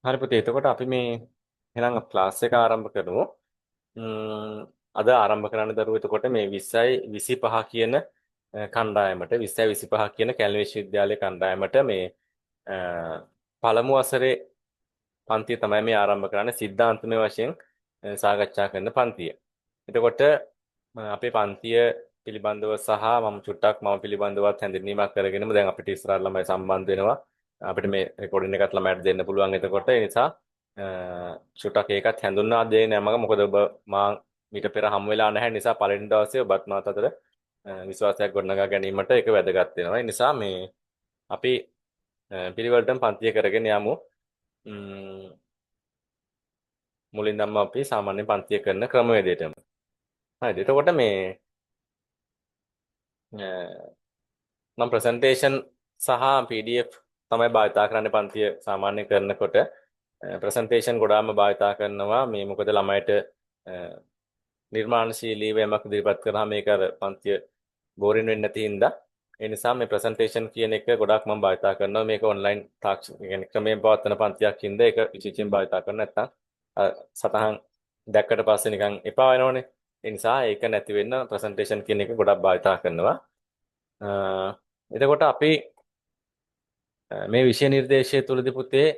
හරි පුතේ. එතකොට අපි මේ එහෙනම් ක්ලාස් එක ආරම්භ කරමු. අද ආරම්භ කරන්න දරුවෝ එතකොට මේ 20යි 25 කියන කණ්ඩායමට 20යි 25 කියන කැලණි විශ්වවිද්‍යාලයේ කණ්ඩායමට මේ අ, පළමු වසරේ පන්තිය තමයි මේ ආරම්භ කරන්නේ සිද්ධාන්තමය වශයෙන් සාකච්ඡා කරන පන්තිය. එතකොට අපේ පන්තිය පිළිබඳව සහ මම පිළිබඳවත් හැඳින්වීමක් කරගෙනම දැන් අපිට ඉස්සරහ ළමයි සම්බන්ධ වෙනවා. අපිට මේ රෙකෝඩින් එකත් ළමයට දෙන්න පුළුවන්. එතකොට ඒ නිසා අ, චුට්ටක් ඒකත් හැඳුන්වා දෙන්නේ නැහැ මම. මොකද ඔබ මා මීට පෙර හමු වෙලා නැහැ නිසා පළවෙනි දවසේ ඔබත් මාත් අතර විශ්වාසයක් ගොඩනගා ගැනීමට ඒක වැදගත් වෙනවා. ඒ නිසා මේ අපි පිළිවෙලටම පන්තිය කරගෙන යමු. ම්ම්, මුලින්දම අපි සාමාන්‍ය පන්තිය කරන ක්‍රමවේදයටම. හරිද? එතකොට මේ මම ප්‍රසන්ටේෂන් සහ PDF තමයි භාවිතා කරන්නේ පන්තිය සාමාන්‍ය කරනකොට. ප්‍රසන්ටේෂන් ගොඩාක්ම භාවිතා කරනවා මේ මොකද ළමයිට නිර්මාණශීලීව යමක් ඉදිරිපත් කරාම මේක අර පන්තිය බෝරින් වෙන්නේ නැති හින්දා ඒ නිසා මේ ප්‍රසන්ටේෂන් කියන එක ගොඩාක් මම භාවිතා කරනවා මේක ඔන්ලයින් තාක්ෂණ කියන්නේ ක්‍රමයෙන් පවත්වන පන්තියක් හින්දා ඒක විශේෂයෙන් භාවිතා කරන නැත්නම් සතහන් දැක්කට පස්සේ නිකන් එපා වෙනවනේ ඒ නිසා ඒක නැති වෙන්න ප්‍රසන්ටේෂන් කියන එක ගොඩක් භාවිතා කරනවා එතකොට අපි මේ විෂය නිර්දේශය තුලදී පුතේ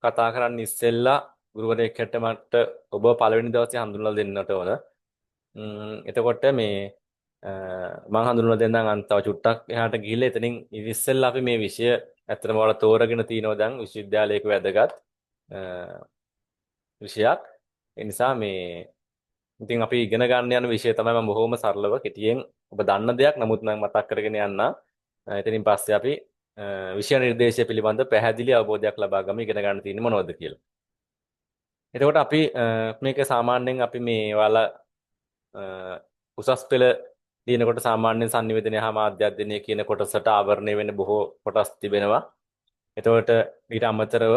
කතා කරන්න ඉස්සෙල්ලා ගුරුවරයෙක් හැට මට ඔබ පළවෙනි දවසේ හඳුන්වලා දෙන්නට ඕන. එතකොට මේ මම හඳුන්වලා දෙන්නම් අන්තව චුට්ටක් එහාට ගිහිල්ලා එතනින් ඉස්සෙල්ලා අපි මේ විෂය ඇත්තටම ඔයාලා තෝරගෙන තිනවා දැන් විශ්වවිද්‍යාලයක වැදගත් විෂයක්. ඒ නිසා මේ ඉතින් අපි ඉගෙන ගන්න යන විෂය තමයි මම බොහොම සරලව කෙටියෙන් ඔබ දන්න දෙයක් නමුත් මම මතක් කරගෙන යන්න. එතනින් පස්සේ අපි විෂය නිර්දේශය පිළිබඳ පැහැදිලි අවබෝධයක් ලබා ගමු ඉගෙන ගන්න තියෙන්නේ මොනවද කියලා. එතකොට අපි මේක සාමාන්‍යයෙන් අපි මේ ඔයාලා උසස් පෙළ ලියනකොට සාමාන්‍යයෙන් sannivedana හා මාධ්‍ය අධ්‍යයනය කියන කොටසට ආවරණය වෙන බොහෝ කොටස් තිබෙනවා. එතකොට ඊට අමතරව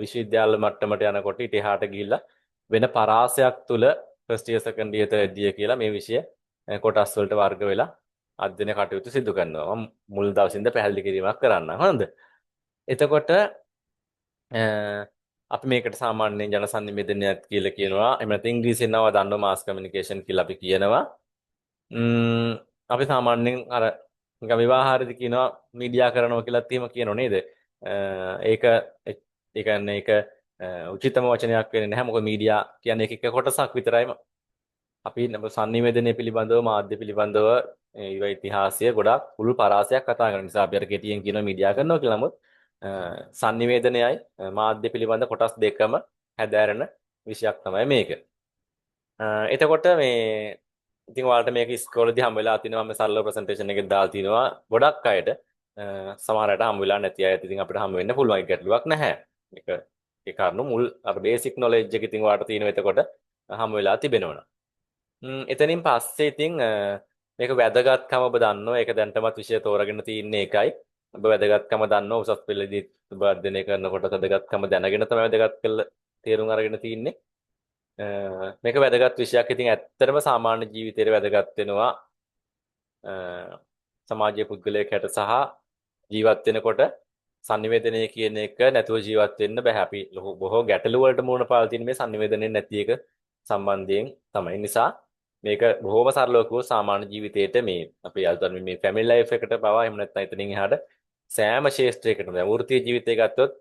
විශ්වවිද්‍යාල මට්ටමට යනකොට ඊට එහාට ගිහිල්ලා වෙන පරාසයක් තුල first year second year third year කියලා මේ විෂය කොටස් වලට වර්ග වෙලා අධ්‍යයන කටයුතු සිදු කරනවා. මම මුල් දවසින්ද පැහැදිලි කිරීමක් කරන්නම්. හරිද? එතකොට අපි මේකට සාමාන්‍යයෙන් ජන සංනිවේදනයක් කියලා කියනවා. එහෙම නැත්නම් ඉංග්‍රීසියෙන් නම දන්නවා මාස් කමියුනිකේෂන් කියලා අපි කියනවා. අපි සාමාන්‍යයෙන් අර නිකන් විවාහාරදී කියනවා මීඩියා කරනවා කියලාත් එහෙම කියනෝ නේද? ඒක ඒ කියන්නේ ඒක උචිතම වචනයක් වෙන්නේ නැහැ. මොකද මීඩියා කියන්නේ එක කොටසක් විතරයි. අපි සංනිවේදනය පිළිබඳව මාධ්‍ය පිළිබඳව ඒව ඉතිහාසය ගොඩක් පුළුල් පරාසයක් කතා කරන නිසා අපි අර කෙටියෙන් කියනවා මීඩියා කරනවා කියලා. නමුත් සංනිවේදනයයි මාධ්‍ය පිළිබඳ කොටස් දෙකම හැදෑරෙන විෂයක් තමයි මේක. එතකොට මේ ඉතින් ඔයාලට මේක ඉස්කෝලේදී හම් වෙලා තිනවා මම සරල ප්‍රසන්ටේෂන් එකක් දාලා තිනවා ගොඩක් අයට සමහර අයට හම් වෙලා නැති අයට ඉතින් අපිට හම් වෙන්න පුළුවන් ඒක ගැටලුවක් නැහැ. ඒක ඒ කරුණු මුල් අර බේසික් නොලෙජ් එක ඉතින් ඔයාලට තියෙනවා එතකොට හම් වෙලා තිබෙනවා. එතනින් පස්සේ ඉතින් මේක වැදගත්කම ඔබ දන්නවා. ඒක දැන්ටමත් විෂය තෝරගෙන තින්නේ ඒකයි. ඔබ වැදගත්කම දන්නවා. උසස් පෙළදී ඔබ අධ්‍යයනය කරනකොට වැදගත්කම දැනගෙන තමයි වැදගත් කියලා තේරුම් අරගෙන තින්නේ. මේක වැදගත් විෂයක්. ඉතින් ඇත්තටම සාමාන්‍ය ජීවිතේට වැදගත් වෙනවා. සමාජීය පුද්ගලයෙක් හැට සහ ජීවත් වෙනකොට sannivedanaya කියන එක නැතුව ජීවත් වෙන්න බෑ. අපි බොහෝ ගැටලු වලට මුහුණ පාලා තියෙන මේ sannivedanaya නැති එක සම්බන්ධයෙන් තමයි. නිසා මේක බොහොම සරලව කිව්ව සාමාන්‍ය ජීවිතේට මේ අපි අල්තරම මේ ෆැමිලි ලයිෆ් එකට පවා එහෙම නැත්නම් එතනින් එහාට සෑම ශේෂ්ත්‍රයකටම දැන් වෘත්තීය ජීවිතය ගත්තොත්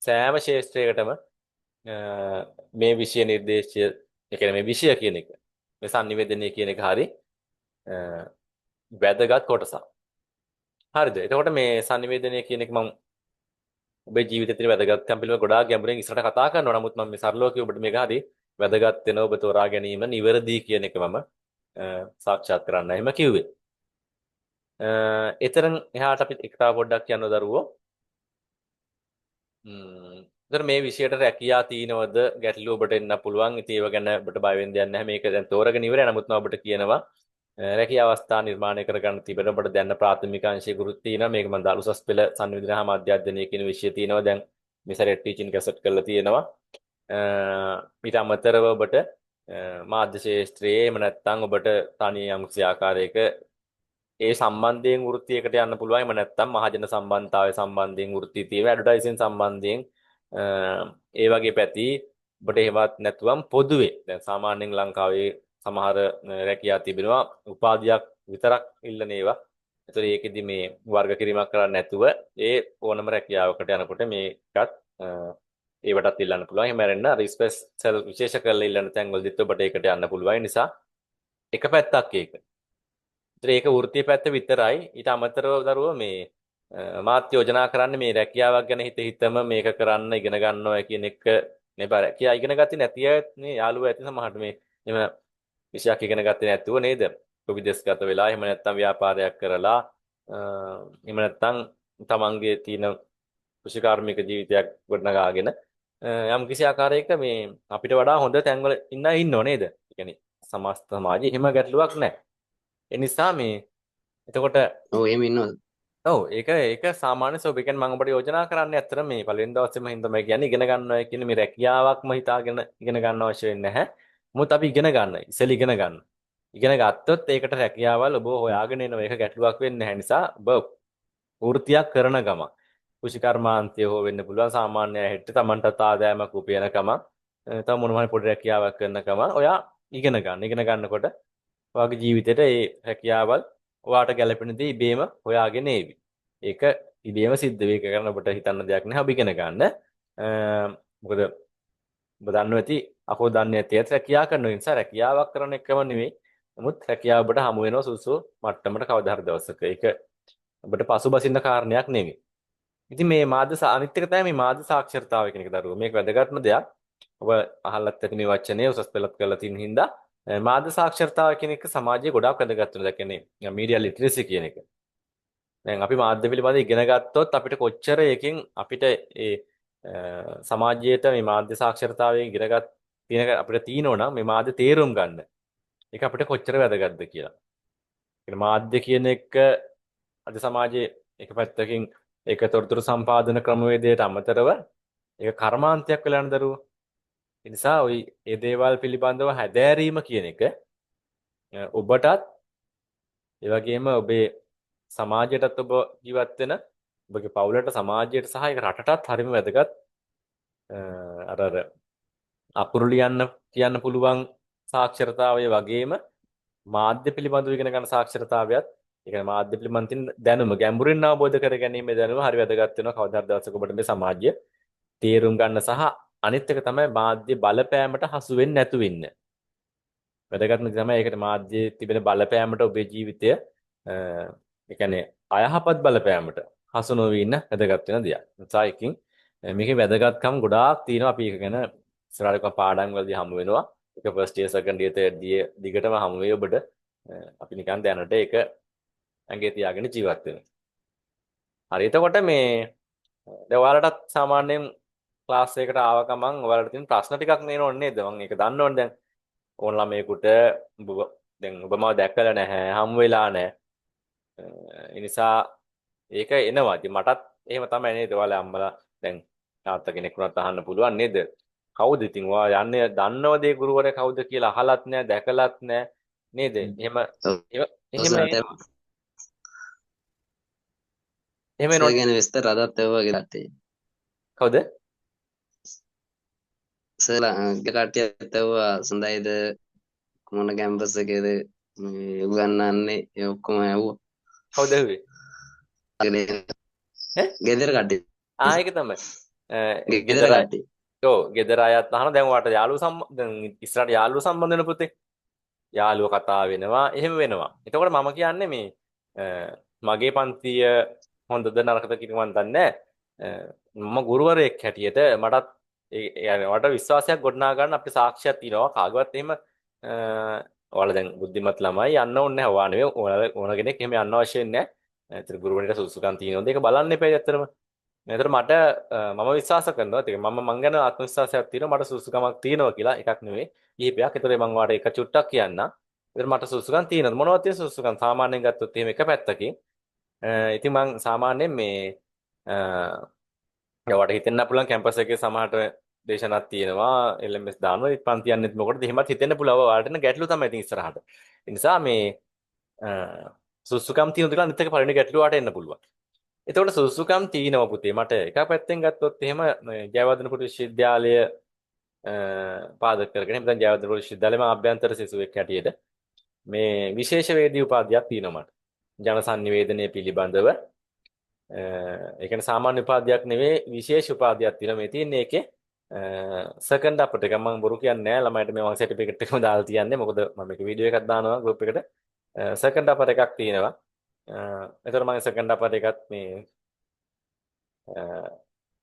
සෑම ශේෂ්ත්‍රයකටම මේ විෂය නිර්දේශය ඒ කියන්නේ මේ විෂය කියන එක මේ sannivedanaya කියන එක හරි වැදගත් කොටසක්. හරිද? එතකොට මේ sannivedanaya කියන එක මම ඔබේ ජීවිතේ තියෙන වැදගත්කම් පිළිබඳව ගොඩාක් ගැඹුරින් ඉස්සරහට කතා කරනවා. නමුත් මම මේ සරලව කිව්ව ඔබට මේක හරි වැදගත් වෙනවා ඔබ තෝරා ගැනීම නිවැරදි කියන එක මම සාක්ෂාත් කරන්න එහෙම කිව්වේ. එතරම් එහාට අපි එක තව පොඩ්ඩක් යනවා දරුවෝ. ඒතර මේ විෂයට රැකියා තියනවද ගැටලු ඔබට එන්න පුළුවන්. ඉතින් ඒව ගැන ඔබට බය වෙන්න දෙයක් නැහැ. මේක දැන් තෝරගෙන ඉවරයි. නමුත් මම ඔබට කියනවා රැකියා අවස්ථා නිර්මාණය කරගන්න තිබෙන ඔබට දැන් ප්‍රාථමික අංශයේ ගුරුත් තියෙනවා. මේක මම දාලා උසස් පෙළ සංවිධාන හා මාධ්‍ය අධ්‍යයනය කියන විෂය තියෙනවා. දැන් මේ සැරේ ටීචින් කැසට් කරලා තියෙනවා. ඊට අමතරව ඔබට මාධ්‍ය ශාස්ත්‍රයේ එහෙම නැත්නම් ඔබට තනි යම්කිසි ආකාරයක ඒ සම්බන්ධයෙන් වෘත්තියකට යන්න පුළුවන්. එහෙම නැත්නම් මහජන සම්බන්ධතාවය සම්බන්ධයෙන් වෘත්තිය තියෙනවා. ඇඩ්වර්ටයිසින් සම්බන්ධයෙන් ඒ වගේ පැති ඔබට එහෙමත් නැතුවම් පොදුවේ දැන් සාමාන්‍යයෙන් ලංකාවේ සමහර රැකියා තිබෙනවා උපාධියක් විතරක් ඉල්ලන ඒවා. ඒතර ඒකෙදි මේ වර්ග කිරීමක් කරන්නේ නැතුව ඒ ඕනම රැකියාවකට යනකොට මේකත් ඒවටත් ඉල්ලන්න පුළුවන්. එහෙම නැරෙන්න අර ස්පෙෂල් විශේෂ කරලා ඉල්ලන තැන්වලදීත් ඔබට ඒකට යන්න පුළුවන්. ඒ නිසා එක පැත්තක් ඒක. ඒතර ඒක වෘත්තීය පැත්ත විතරයි. ඊට අමතරව දරුවෝ මේ මාත් යෝජනා කරන්නේ මේ රැකියාවක් ගැන හිතම මේක කරන්න ඉගෙන ගන්නවා කියන එක නේ බාර. කියා ඉගෙන ගත්තේ නැති අය මේ යාළුවෝ ඇති සමහරට මේ එහෙම විෂයක් ඉගෙන ගත්තේ නැතුව නේද? විදේශගත වෙලා එහෙම නැත්නම් ව්‍යාපාරයක් කරලා එහෙම නැත්නම් තමන්ගේ තියෙන කෘෂිකාර්මික ජීවිතයක් ගොඩනගාගෙන යම් කිසි ආකාරයක මේ අපිට වඩා හොඳ තැන්වල ඉන්න අය ඉන්නව නේද? ඒ කියන්නේ සමාජයේ එහෙම ගැටලුවක් නැහැ. ඒ නිසා මේ එතකොට ඔව් එහෙම ඉන්නවද? ඔව් ඒක සාමාන්‍ය ස්වභාවයෙන් මම ඔබට යෝජනා කරන්නේ ඇත්තට මේ පළවෙනි දවසේම හින්දා මම කියන්නේ ඉගෙන ගන්නවා කියන මේ රැකියාවක්ම හිතාගෙන ඉගෙන ගන්න අවශ්‍ය වෙන්නේ නැහැ. මොකද අපි ඉගෙන ගන්න. ඉස්සෙල් ඉගෙන ගන්න. ඉගෙන ගත්තොත් ඒකට රැකියාවල් ඔබ හොයාගෙන එනවා. ඒක ගැටලුවක් වෙන්නේ නැහැ නිසා ඔබ වෘත්තියක් කරන ගම. කෘෂිකර්මාන්තය හෝ වෙන්න පුළුවන් සාමාන්‍ය හැට තමන්ටත් ආදායමක් උපයන ගම. තව මොනවා හරි පොඩි රැකියාවක් කරන ගම. ඔයා ඉගෙන ගන්න. ඉගෙන ගන්නකොට ඔයාගේ ජීවිතේට ඒ රැකියාවල් ඔයාට ගැළපෙන දේ ඉබේම හොයාගෙන ඒවි. ඒක ඉබේම සිද්ධ වෙයි. ඒක කරන්න ඔබට හිතන්න දෙයක් නැහැ. ඔබ ඉගෙන ගන්න. මොකද ඔබ දන්නවා ඇති අපෝ දන්නේ නැති ඇත රැකියාව කරන නිසා රැකියාවක් කරන එකම නෙවෙයි. නමුත් රැකියාව ඔබට හමු වෙනවා සුසු මට්ටමට කවදා හරි දවසක. ඒක ඔබට පසුබසින්න කාරණයක් නෙවෙයි. ඉතින් මේ අනිත් එක තමයි මේ මාධ්‍ය සාක්ෂරතාවය කියන එක දරුවෝ. මේක වැදගත්ම දෙයක්. ඔබ අහලත් ඇති මේ වචනේ උසස් පෙළත් කරලා තියෙන හින්දා මාධ්‍ය සාක්ෂරතාව කියන එක සමාජයේ ගොඩාක් වැදගත් වෙනවා. ඒ කියන්නේ මීඩියා ලිටරසි කියන එක. දැන් අපි මාධ්‍ය පිළිබඳව ඉගෙන ගත්තොත් අපිට කොච්චර එකකින් අපිට ඒ සමාජයට මේ මාධ්‍ය සාක්ෂරතාවයෙන් ඉගෙනගත් තියෙන අපිට තියෙනවා නම් මේ මාධ්‍ය තේරුම් ගන්න. ඒක අපිට කොච්චර වැදගත්ද කියලා. ඒ මාධ්‍ය කියන එක අද සමාජයේ එක පැත්තකින් ඒක තොරතුරු සම්පාදන ක්‍රමවේදයට අමතරව ඒක කර්මාන්තයක් වෙලා යන දරුවෝ. ඒ නිසා ওই ඒ දේවල් පිළිබඳව හැදෑරීම කියන එක ඔබටත් ඒ වගේම ඔබේ සමාජයටත් ඔබ ජීවත් වෙන ඔබගේ පවුලට සමාජයට සහ ඒක රටටත් හරිම වැදගත් අර අකුරු ලියන්න කියන්න පුළුවන් සාක්ෂරතාවය වගේම මාධ්‍ය පිළිබඳව ඉගෙන ගන්න සාක්ෂරතාවයත් ඒ කියන්නේ මාධ්‍ය පිළිබඳ දැනුම ගැඹුරින් අවබෝධ කර ගැනීමේ දැනුම හරි වැදගත් වෙනවා කවදා හරි දවසක ඔබට මේ සමාජය තේරුම් ගන්න සහ අනිත් එක තමයි මාධ්‍ය බලපෑමට හසු වෙන්නේ නැතු වෙන්න. වැදගත්ම තමයි ඒකට මාධ්‍යයේ තිබෙන බලපෑමට ඔබේ ජීවිතය ඒ කියන්නේ අයහපත් බලපෑමට හසු නොවී ඉන්න වැදගත් වෙන දෙයක්. නිසා එකකින් මේකේ වැදගත්කම් ගොඩාක් තියෙනවා අපි ඒක ගැන ඉස්සරහට පාඩම් වලදී හමු වෙනවා. ඒක first year second year third year දිගටම හමු වෙයි ඔබට. අපි නිකන් දැනට ඒක ඇඟේ තියාගෙන ජීවත් වෙනවා. හරි එතකොට මේ දැන් ඔයාලටත් සාමාන්‍යයෙන් ක්ලාස් එකකට ආව ගමන් ඔයාලට තියෙන ප්‍රශ්න ටිකක් නේනෝනේ නේද? මම ඒක දන්නවනේ දැන්. ඕන ළමයෙකුට දැන් ඔබ මාව දැක්කලා නැහැ, හමු වෙලා නැහැ. ඒ නිසා ඒක එනවා. ඉතින් මටත් එහෙම තමයි නේද? ඔයාලා අම්මලා දැන් තාත්තා කෙනෙක් වුණත් අහන්න පුළුවන් නේද? කවුද ඉතින් ඔයා යන්නේ දන්නවද ඒ ගුරුවරයා කවුද කියලා අහලත් නැහැ, දැකලත් නැහැ නේද? එහෙම එහෙම ගැන විස්තර අදත් එවුවා ගෙලටේ. කවුද? සලා ගෙලටියත් එවුවා සඳයිද මොන කැම්පස් එකේද මේ උගන්වන්නේ ඒ ඔක්කොම ඇහුවා. කවුද ඇහුවේ? ගෙදර කට්ටිය. ඒක තමයි. ගෙදර කට්ටිය. ඔව් ගෙදර අයත් අහන දැන් ඔයාට දැන් ඉස්සරහට යාළුවෝ සම්බන්ධ වෙන පුතේ. යාළුවෝ කතා වෙනවා එහෙම වෙනවා. එතකොට මම කියන්නේ මේ මගේ පන්තිය හොඳද නරකද කියන මන් දන්නේ මම ගුරුවරයෙක් හැටියට මටත් මට විශ්වාසයක් ගොඩනගා ගන්න අපේ සාක්ෂියක් තියෙනවා කාගවත් එහෙම ඔයාලා දැන් බුද්ධිමත් ළමයි යන්න ඕනේ නැහැ. ඔයා නෙවෙයි ඕන කෙනෙක් එහෙම යන්න අවශ්‍ය නැහැ. ඒතර ගුරුවරයාට සුසුකම් තියෙනවද ඒක බලන්න එපා ඇත්තටම. ඒතර මට මම විශ්වාස කරනවා ඒක මම ගැන ආත්ම විශ්වාසයක් තියෙනවා මට සුසුකමක් තියෙනවා කියලා එකක් නෙවෙයි. කිහිපයක්. ඒතර මම ඔයාලට එක චුට්ටක් කියන්නම්. ඒතර මට සුසුකම් තියෙනවා. මොනවද තියෙන සුසුකම්? සාමාන්‍යයෙන් ගත්තොත් එහෙම එක පැත්තකින් ඉතින් මම සාමාන්‍යයෙන් මේ ඔයාලට හිතෙන්න පුළුවන් කැම්පස් එකේ සමහරට දේශනක් තියෙනවා LMS දානවා ඒ පන්ති යන්නෙත් මොකටද එහෙමත් හිතෙන්න පුළුවන් ඔයාලට න ගැටලු තමයි ඉතින් ඉස්සරහට. ඒ නිසා මේ සුසුකම් තියෙන දේ අනිත් එක පළවෙනි ගැටලුවට එන්න පුළුවන්. එතකොට සුසුකම් තියෙනවා පුතේ. මට එක පැත්තෙන් ගත්තොත් එහෙම මේ ජයවර්ධනපුර විශ්වවිද්‍යාලය පාදක කරගෙන එහෙනම් ජයවර්ධනපුර විශ්වවිද්‍යාලයේ මම අභ්‍යන්තර සිසුවෙක් හැටියට මේ විශේෂ වේදී උපාධියක් තියෙනවා මට. ජන සංනිවේදනය පිළිබඳව ඒ කියන්නේ සාමාන්‍ය උපාධියක් නෙවෙයි විශේෂ උපාධියක් තියෙනවා. මේ තියෙන්නේ ඒකේ සෙකන්ඩ් අපට එක මම බොරු කියන්නේ නැහැ ළමයිට මේ මම සර්ටිෆිකේට් එකම දාලා තියන්නේ. මොකද මම මේක වීඩියෝ එකක් දානවා ගෲප් එකට. සෙකන්ඩ් අපට එකක් තියෙනවා. එතකොට මම සෙකන්ඩ් අපට එකත් මේ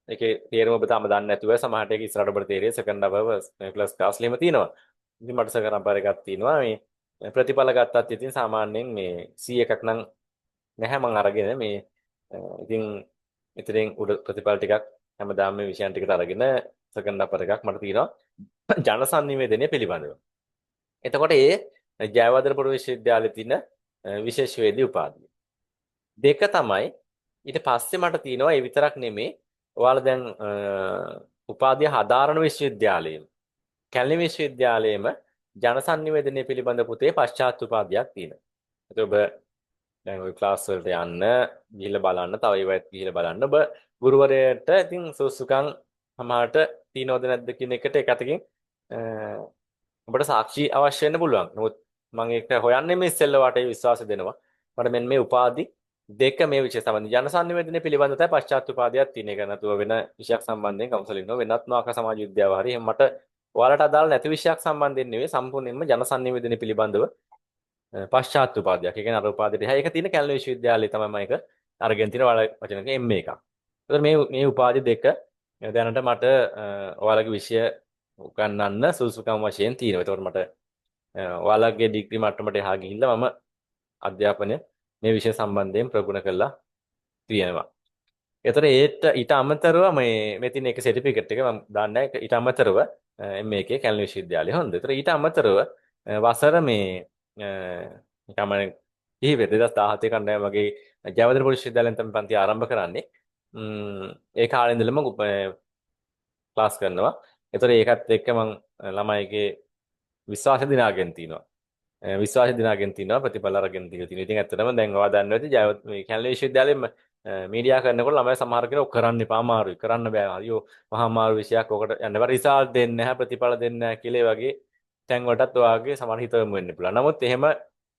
ඒකේ තේරුම ඔබ තාම දන්නේ නැතුව සමහරට ඒක ඉස්සරහට ඔබට තේරෙයි සෙකන්ඩ් අපව ක්ලාස් ලියම තියෙනවා. ඉතින් මට සෙකන්ඩ් අපර එකක් තියෙනවා. මේ ප්‍රතිඵල ගත්තත් ඉතින් සාමාන්‍යයෙන් මේ 100 එකක් නම් නැහැ මම අරගෙන මේ ඉතින් ඉතින් උඩ ප්‍රතිඵල ටිකක් හැමදාම මේ විෂයන් ටිකට අරගෙන සෙකන්ඩ් අපර එකක් මට තියෙනවා ජන සංනිවේදනය පිළිබඳව. එතකොට ඒ ජයවර්ධනපුර විශ්වවිද්‍යාලයේ තියෙන විශේෂ වේදී උපාධිය. දෙක තමයි ඊට පස්සේ මට තියෙනවා ඒ විතරක් නෙමේ ඔයාලා දැන් උපාධිය හදාරන විශ්වවිද්‍යාලයේම කැලණි විශ්වවිද්‍යාලයේම ජන සංනිවේදනය පිළිබඳ පුතේ පශ්චාත් උපාධියක් තියෙනවා. ඒත් ඔබ දැන් ওই ක්ලාස් වලට යන්න ගිහිල්ලා බලන්න තව ඒවත් ගිහිල්ලා බලන්න ඔබ ගුරුවරයාට ඉතින් සුසුකම් සමහරට තියනවද නැද්ද කියන එකට එක අතකින් ඔබට සාක්ෂි අවශ්‍ය වෙන්න පුළුවන්. නමුත් මම ඒක හොයන්නේ මේ ඉස්සෙල්ලා වාටේ විශ්වාස දෙනවා. මට මෙන්න මේ උපාධි දෙක මේ විෂය සම්බන්ධ ජන සංනිවේදනය පිළිබඳව තමයි පශ්චාත් උපාධියක් තියෙන එක නැතුව වෙන විෂයක් සම්බන්ධයෙන් කවුන්සලින් නෝ වෙනත් නාක සමාජ විද්‍යාව හරි එහෙනම් මට ඔයාලට අදාළ නැති විෂයක් සම්බන්ධයෙන් නෙවෙයි සම්පූර්ණයෙන්ම ජන සංනිවේදනය පිළිබඳව පශ්චාත් උපාධියක්. ඒ කියන්නේ අර උපාධියට එහා ඒක තියෙන කැලණි විශ්වවිද්‍යාලයේ තමයි මම ඒක අරගෙන තියෙන ඔයාලා වචනක MA එකක්. ඒතර මේ උපාධි දෙක දැනට මට ඔයාලගේ විෂය උගන්වන්න සුසුකම් වශයෙන් තියෙනවා. ඒතකොට මට ඔයාලගේ ඩිග්‍රී මට්ටමට එහා ගිහිල්ලා මම අධ්‍යාපනය මේ විෂය සම්බන්ධයෙන් ප්‍රගුණ කරලා තියෙනවා. ඒතර ඊට අමතරව මේ තියෙන එක සර්ටිෆිකේට් එක මම දාන්නේ ඊට අමතරව MA එකේ කැලණි විශ්වවිද්‍යාලයේ හොඳ. ඒතර ඊට අමතරව වසර මේ නිකම්ම කිහිපෙ 2017 කණ්ඩායම වගේ ජයවර්ධනපුර විශ්වවිද්‍යාලයෙන් තමයි පන්ති ආරම්භ කරන්නේ. ඒ කාලේ ඉඳලම ක්ලාස් කරනවා. ඒතර ඒකත් එක්ක මම ළමයිගේ විශ්වාසය දිනාගෙන තිනවා. විශ්වාසය දිනාගෙන තිනවා ප්‍රතිඵල අරගෙන තියෙනවා. ඉතින් ඇත්තටම දැන් ඔයා දන්නවා ඇති මේ කැලණි විශ්වවිද්‍යාලෙම මීඩියා කරනකොට ළමයි සමහර කෙනෙක් කරන්න එපා අමාරුයි. කරන්න බෑ. අයියෝ මහා අමාරු විෂයක් ඔකට යන්න බෑ. රිසල්ට් දෙන්නේ නැහැ ප්‍රතිඵල දෙන්නේ නැහැ කියලා වගේ තැන් වලටත් ඔයාගේ සමහර හිතවමු වෙන්න පුළුවන්. නමුත් එහෙම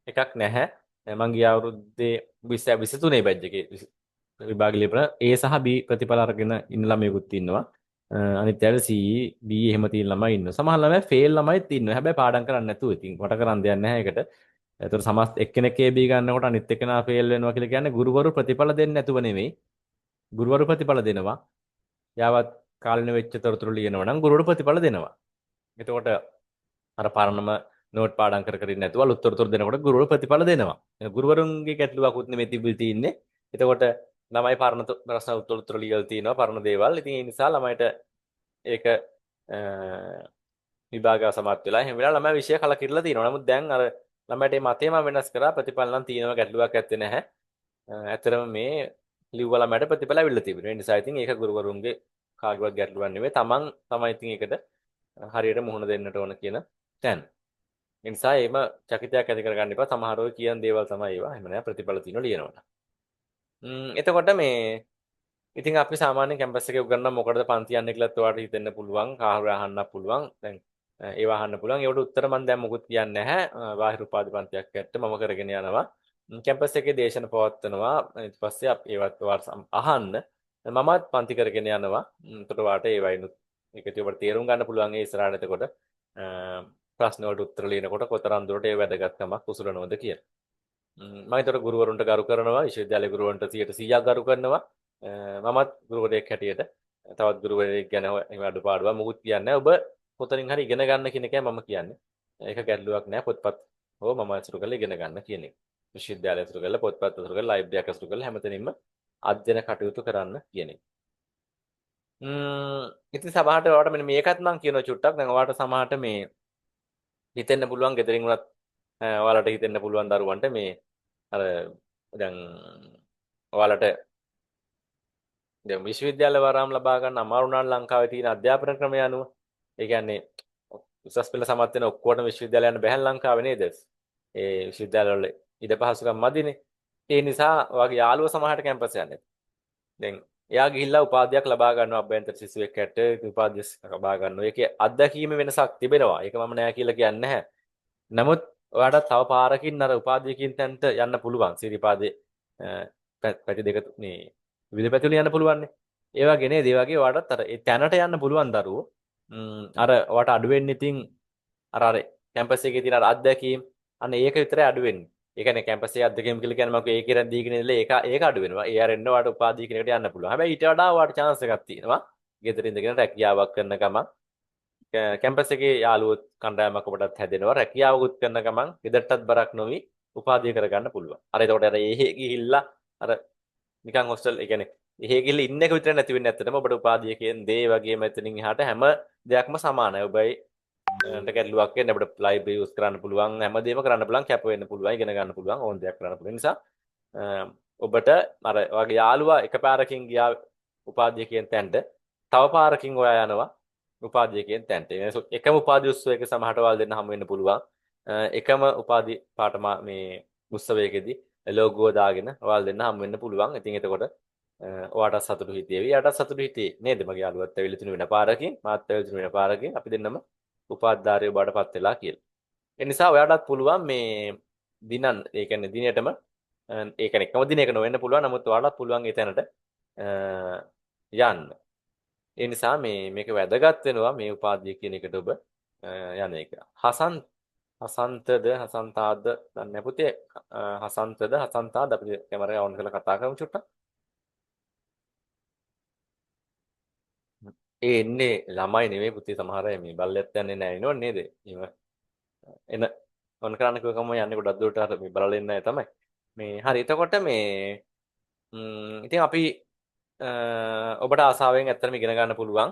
එකක් නැහැ. මම ගිය අවුරුද්දේ 23 බැච් එකේ විභාග ලියපන A සහ B ප්‍රතිඵල අරගෙන ඉන්න ළමයෙකුත් ඉන්නවා. අනිත් ඇයි C B එහෙම තියෙන ළමයි ඉන්නවා. සමහර ළමයි ෆේල් ළමයිත් ඉන්නවා. හැබැයි පාඩම් කරන්නේ නැතුව. ඉතින් වට කරන් දෙයක් නැහැ ඒකට. ඒතර සමස්ත එක්කෙනෙක් AB ගන්නකොට අනිත් එක්කෙනා ෆේල් වෙනවා කියලා කියන්නේ ගුරුවරු ප්‍රතිඵල දෙන්නේ නැතුව නෙමෙයි. ගුරුවරු ප්‍රතිඵල දෙනවා. යාවත් කාලින වෙච්ච තොරතුරු ලියනවා නම් ගුරුවරු ප්‍රතිඵල දෙනවා. එතකොට අර පරණම නෝට් පාඩම් කර කර ඉන්නේ නැතුව අලුත් තොරතුරු දෙනකොට ගුරුවරු ප්‍රතිඵල දෙනවා. ගුරුවරුන්ගේ ගැටලුවකුත් නෙමෙයි තිබිලි තින්නේ. එතකොට ළමයි පරණ ප්‍රශ්න උත්තර ලියලා තිනවා පරණ දේවල්. ඉතින් ඒ නිසා ළමයිට ඒක විභාගය සමත් වෙලා එහෙම වෙලා ළමයි විෂය කලකිරලා තියෙනවා. නමුත් දැන් අර ළමයට මේ මතේම වෙනස් කරා ප්‍රතිඵල නම් තියෙනවා ගැටලුවක් ඇත්තේ නැහැ. ඇත්තරම මේ ලිව්ව ළමයට ප්‍රතිඵල අවිල්ල තිබුණා. ඒ නිසා ඉතින් ඒක ගුරුවරුන්ගේ කාගේවත් ගැටලුවක් නෙමෙයි. Taman තමයි ඉතින් ඒකට හරියට මුහුණ දෙන්නට ඕන කියන තැන. ඒ නිසා එහෙම චකිතයක් ඇති කරගන්න එපා. සමහර ඔය කියන දේවල් තමයි ඒවා. එහෙම නෑ ප්‍රතිඵල තියෙනවා ලියනවා. එතකොට මේ ඉතින් අපි සාමාන්‍ය කැම්පස් එකේ උගන්වන මොකටද පන්ති යන්නේ කියලාත් ඔයාලට හිතෙන්න පුළුවන්. කාහුර අහන්න පුළුවන්. දැන් ඒවා අහන්න පුළුවන්. ඒවට උත්තර මම දැන් මොකුත් කියන්නේ නැහැ. බාහිර උපාධි පන්තියක් ඇත්ත මම කරගෙන යනවා. කැම්පස් එකේ දේශන පවත්වනවා. ඊට පස්සේ අපි ඒවත් ඔයාලට අහන්න. මමත් පන්ති කරගෙන යනවා. එතකොට ඔයාලට ඒවයිනුත් ඒකට ඔබට තේරුම් ගන්න පුළුවන් ඒ ඉස්සරහට එතකොට ප්‍රශ්න වලට උත්තර ලියනකොට කොතරම් දුරට ඒ වැදගත්කමක් උසුලනවද කියලා. මම ඒතර ගුරුවරුන්ට ගරු කරනවා. විශ්වවිද්‍යාලයේ ගුරුවරුන්ට 100% ගරු කරනවා. මමත් ගුරුවරයෙක් හැටියට තවත් ගුරුවරයෙක් ගැන එහෙම අඩුපාඩුවක් මොකුත් කියන්නේ නැහැ. ඔබ පොතෙන් හරි ඉගෙන ගන්න කියන එකයි මම කියන්නේ. ඒක ගැටලුවක් නෑ. පොත්පත් හෝ මම අසුරු කරලා ඉගෙන ගන්න කියන එක. විශ්වවිද්‍යාලය අසුරු කරලා පොත්පත් අසුරු කරලා ලයිබ්‍රරි එක අසුරු කරලා හැමතැනින්ම අධ්‍යයන කටයුතු කරන්න කියන එක. ඉතින් සමහරට ඔයාලට මෙන්න මේකත් මම කියනවා චුට්ටක්. දැන් ඔයාලට සමහරට මේ හිතෙන්න පුළුවන් ගෙදරින් උනත් ඔයාලට හිතෙන්න පුළුවන් දරුවන්ට මේ අර දැන් ඔයාලට දැන් විශ්වවිද්‍යාල වරම් ලබා ගන්න අමාරු නම් ලංකාවේ තියෙන අධ්‍යාපන ක්‍රමය අනුව ඒ කියන්නේ උසස් පෙළ සමත් වෙන ඔක්කොටම විශ්වවිද්‍යාල යන්න බැහැ ලංකාවේ නේද? ඒ විශ්වවිද්‍යාල වල ඉඩ පහසුකම් මදිනේ. ඒ නිසා ඔයාගේ යාළුවෝ සමහරට කැම්පස් යන්නේ. දැන් එයා ගිහිල්ලා උපාධියක් ලබා ගන්නවා අභ්‍යන්තර සිසුවෙක් හැට උපාධිය ලබා ගන්නවා. ඒකේ අත්දැකීමේ වෙනසක් තිබෙනවා. ඒක මම නෑ කියලා කියන්නේ නැහැ. නමුත් ඔයාලට තව පාරකින් අර උපාධියකින් තැනට යන්න පුළුවන්. සිරිපාදේ පැති දෙක මේ විවිධ පැති වලින් යන්න පුළුවන් නේ. ඒ වගේ නේද? ඒ වගේ ඔයාලටත් අර ඒ තැනට යන්න පුළුවන් දරුවෝ. අර ඔයාට අඩු වෙන්නේ ඉතින් අර කැම්පස් එකේ තියෙන අර අත්දැකීම් අන්න ඒක විතරයි අඩු වෙන්නේ. ඒ කියන්නේ කැම්පස් එකේ අත්දැකීම් කියලා කියන්නේ මම ඒක ඉරන් දීගෙන ඉඳලා ඒක අඩු වෙනවා. ඒ ආරෙන්න ඔයාට උපාධිය කෙනෙකුට යන්න පුළුවන්. හැබැයි ඊට වඩා ඔයාට chance එකක් තියෙනවා. ගෙදර ඉඳගෙන රැකියාවක් කරන ගමන් කැම්පස් එකේ යාළුවෝ කණ්ඩායමක් ඔබටත් හැදෙනවා. රැකියාවකුත් කරන ගමන් ගෙදරටත් බරක් නොවි උපාධිය කරගන්න පුළුවන්. අර එතකොට අර එහෙ ගිහිල්ලා අර නිකන් හොස්ටල් ඒ කියන්නේ එහෙ ගිහිල්ලා ඉන්න එක විතර නැති වෙන්නේ නැත්තටම ඔබට උපාධිය කියන දේ වගේම එතනින් එහාට හැම දෙයක්ම සමානයි. ඔබයි ගැටලුවක් වෙන්නේ අපිට ලයිබ්‍රරි යූස් කරන්න පුළුවන් හැමදේම කරන්න පුළුවන් කැප වෙන්න පුළුවන් ඉගෙන ගන්න පුළුවන් ඕන දෙයක් කරන්න පුළුවන් නිසා ඔබට අර වගේ යාළුවා එකපාරකින් ගියා උපාධිය කියන තැනට තව පාරකින් ඔයා යනවා උපාධිය කියන තැනට එකම උපාධි උත්සවයක සමහරට වල් දෙන්න හම් වෙන්න පුළුවන් එකම උපාධි පාඨමා මේ උත්සවයකදී ලෝගෝ දාගෙන වල් දෙන්න හම් වෙන්න පුළුවන් ඉතින් එතකොට ඔයාට සතුටු හිතේවි යාට සතුටු හිතේ නේද මගේ යාළුවත් ඇවිල්ලා තුන වෙන පාරකින් මාත් ඇවිල්ලා තුන වෙන පාරකින් අපි දෙන්නම උපාධාරයෝ බාටපත් වෙලා කියලා. ඒ නිසා ඔයාලටත් පුළුවන් මේ දිනන් ඒ කියන්නේ දිනයටම ඒ කියන්නේ එකම දිනයක නොවෙන්න පුළුවන්. නමුත් ඔයාලට පුළුවන් ඒ තැනට යන්න. ඒ නිසා මේක වැදගත් වෙනවා මේ උපාධිය කියන එකට ඔබ යන එක. හසන්තද හසන්තාද දන්නේ පුතේ හසන්තද හසන්තාද අපි කැමරාව ඔන් කරලා කතා කරමු චුට්ටක්. ඒ එන්නේ ළමයි නෙමෙයි පුතේ සමහර අය මේ බල්ලෙත් යන්නේ නැහැ නේද නේද? එන ඔන් කරන්න කිව්වකම යන්නේ ගොඩක් දුරට අර මේ බලලා ඉන්න අය තමයි. මේ හරි එතකොට මේ ඉතින් අපි ඔබට ආසාවෙන් ඇත්තටම ඉගෙන ගන්න පුළුවන්.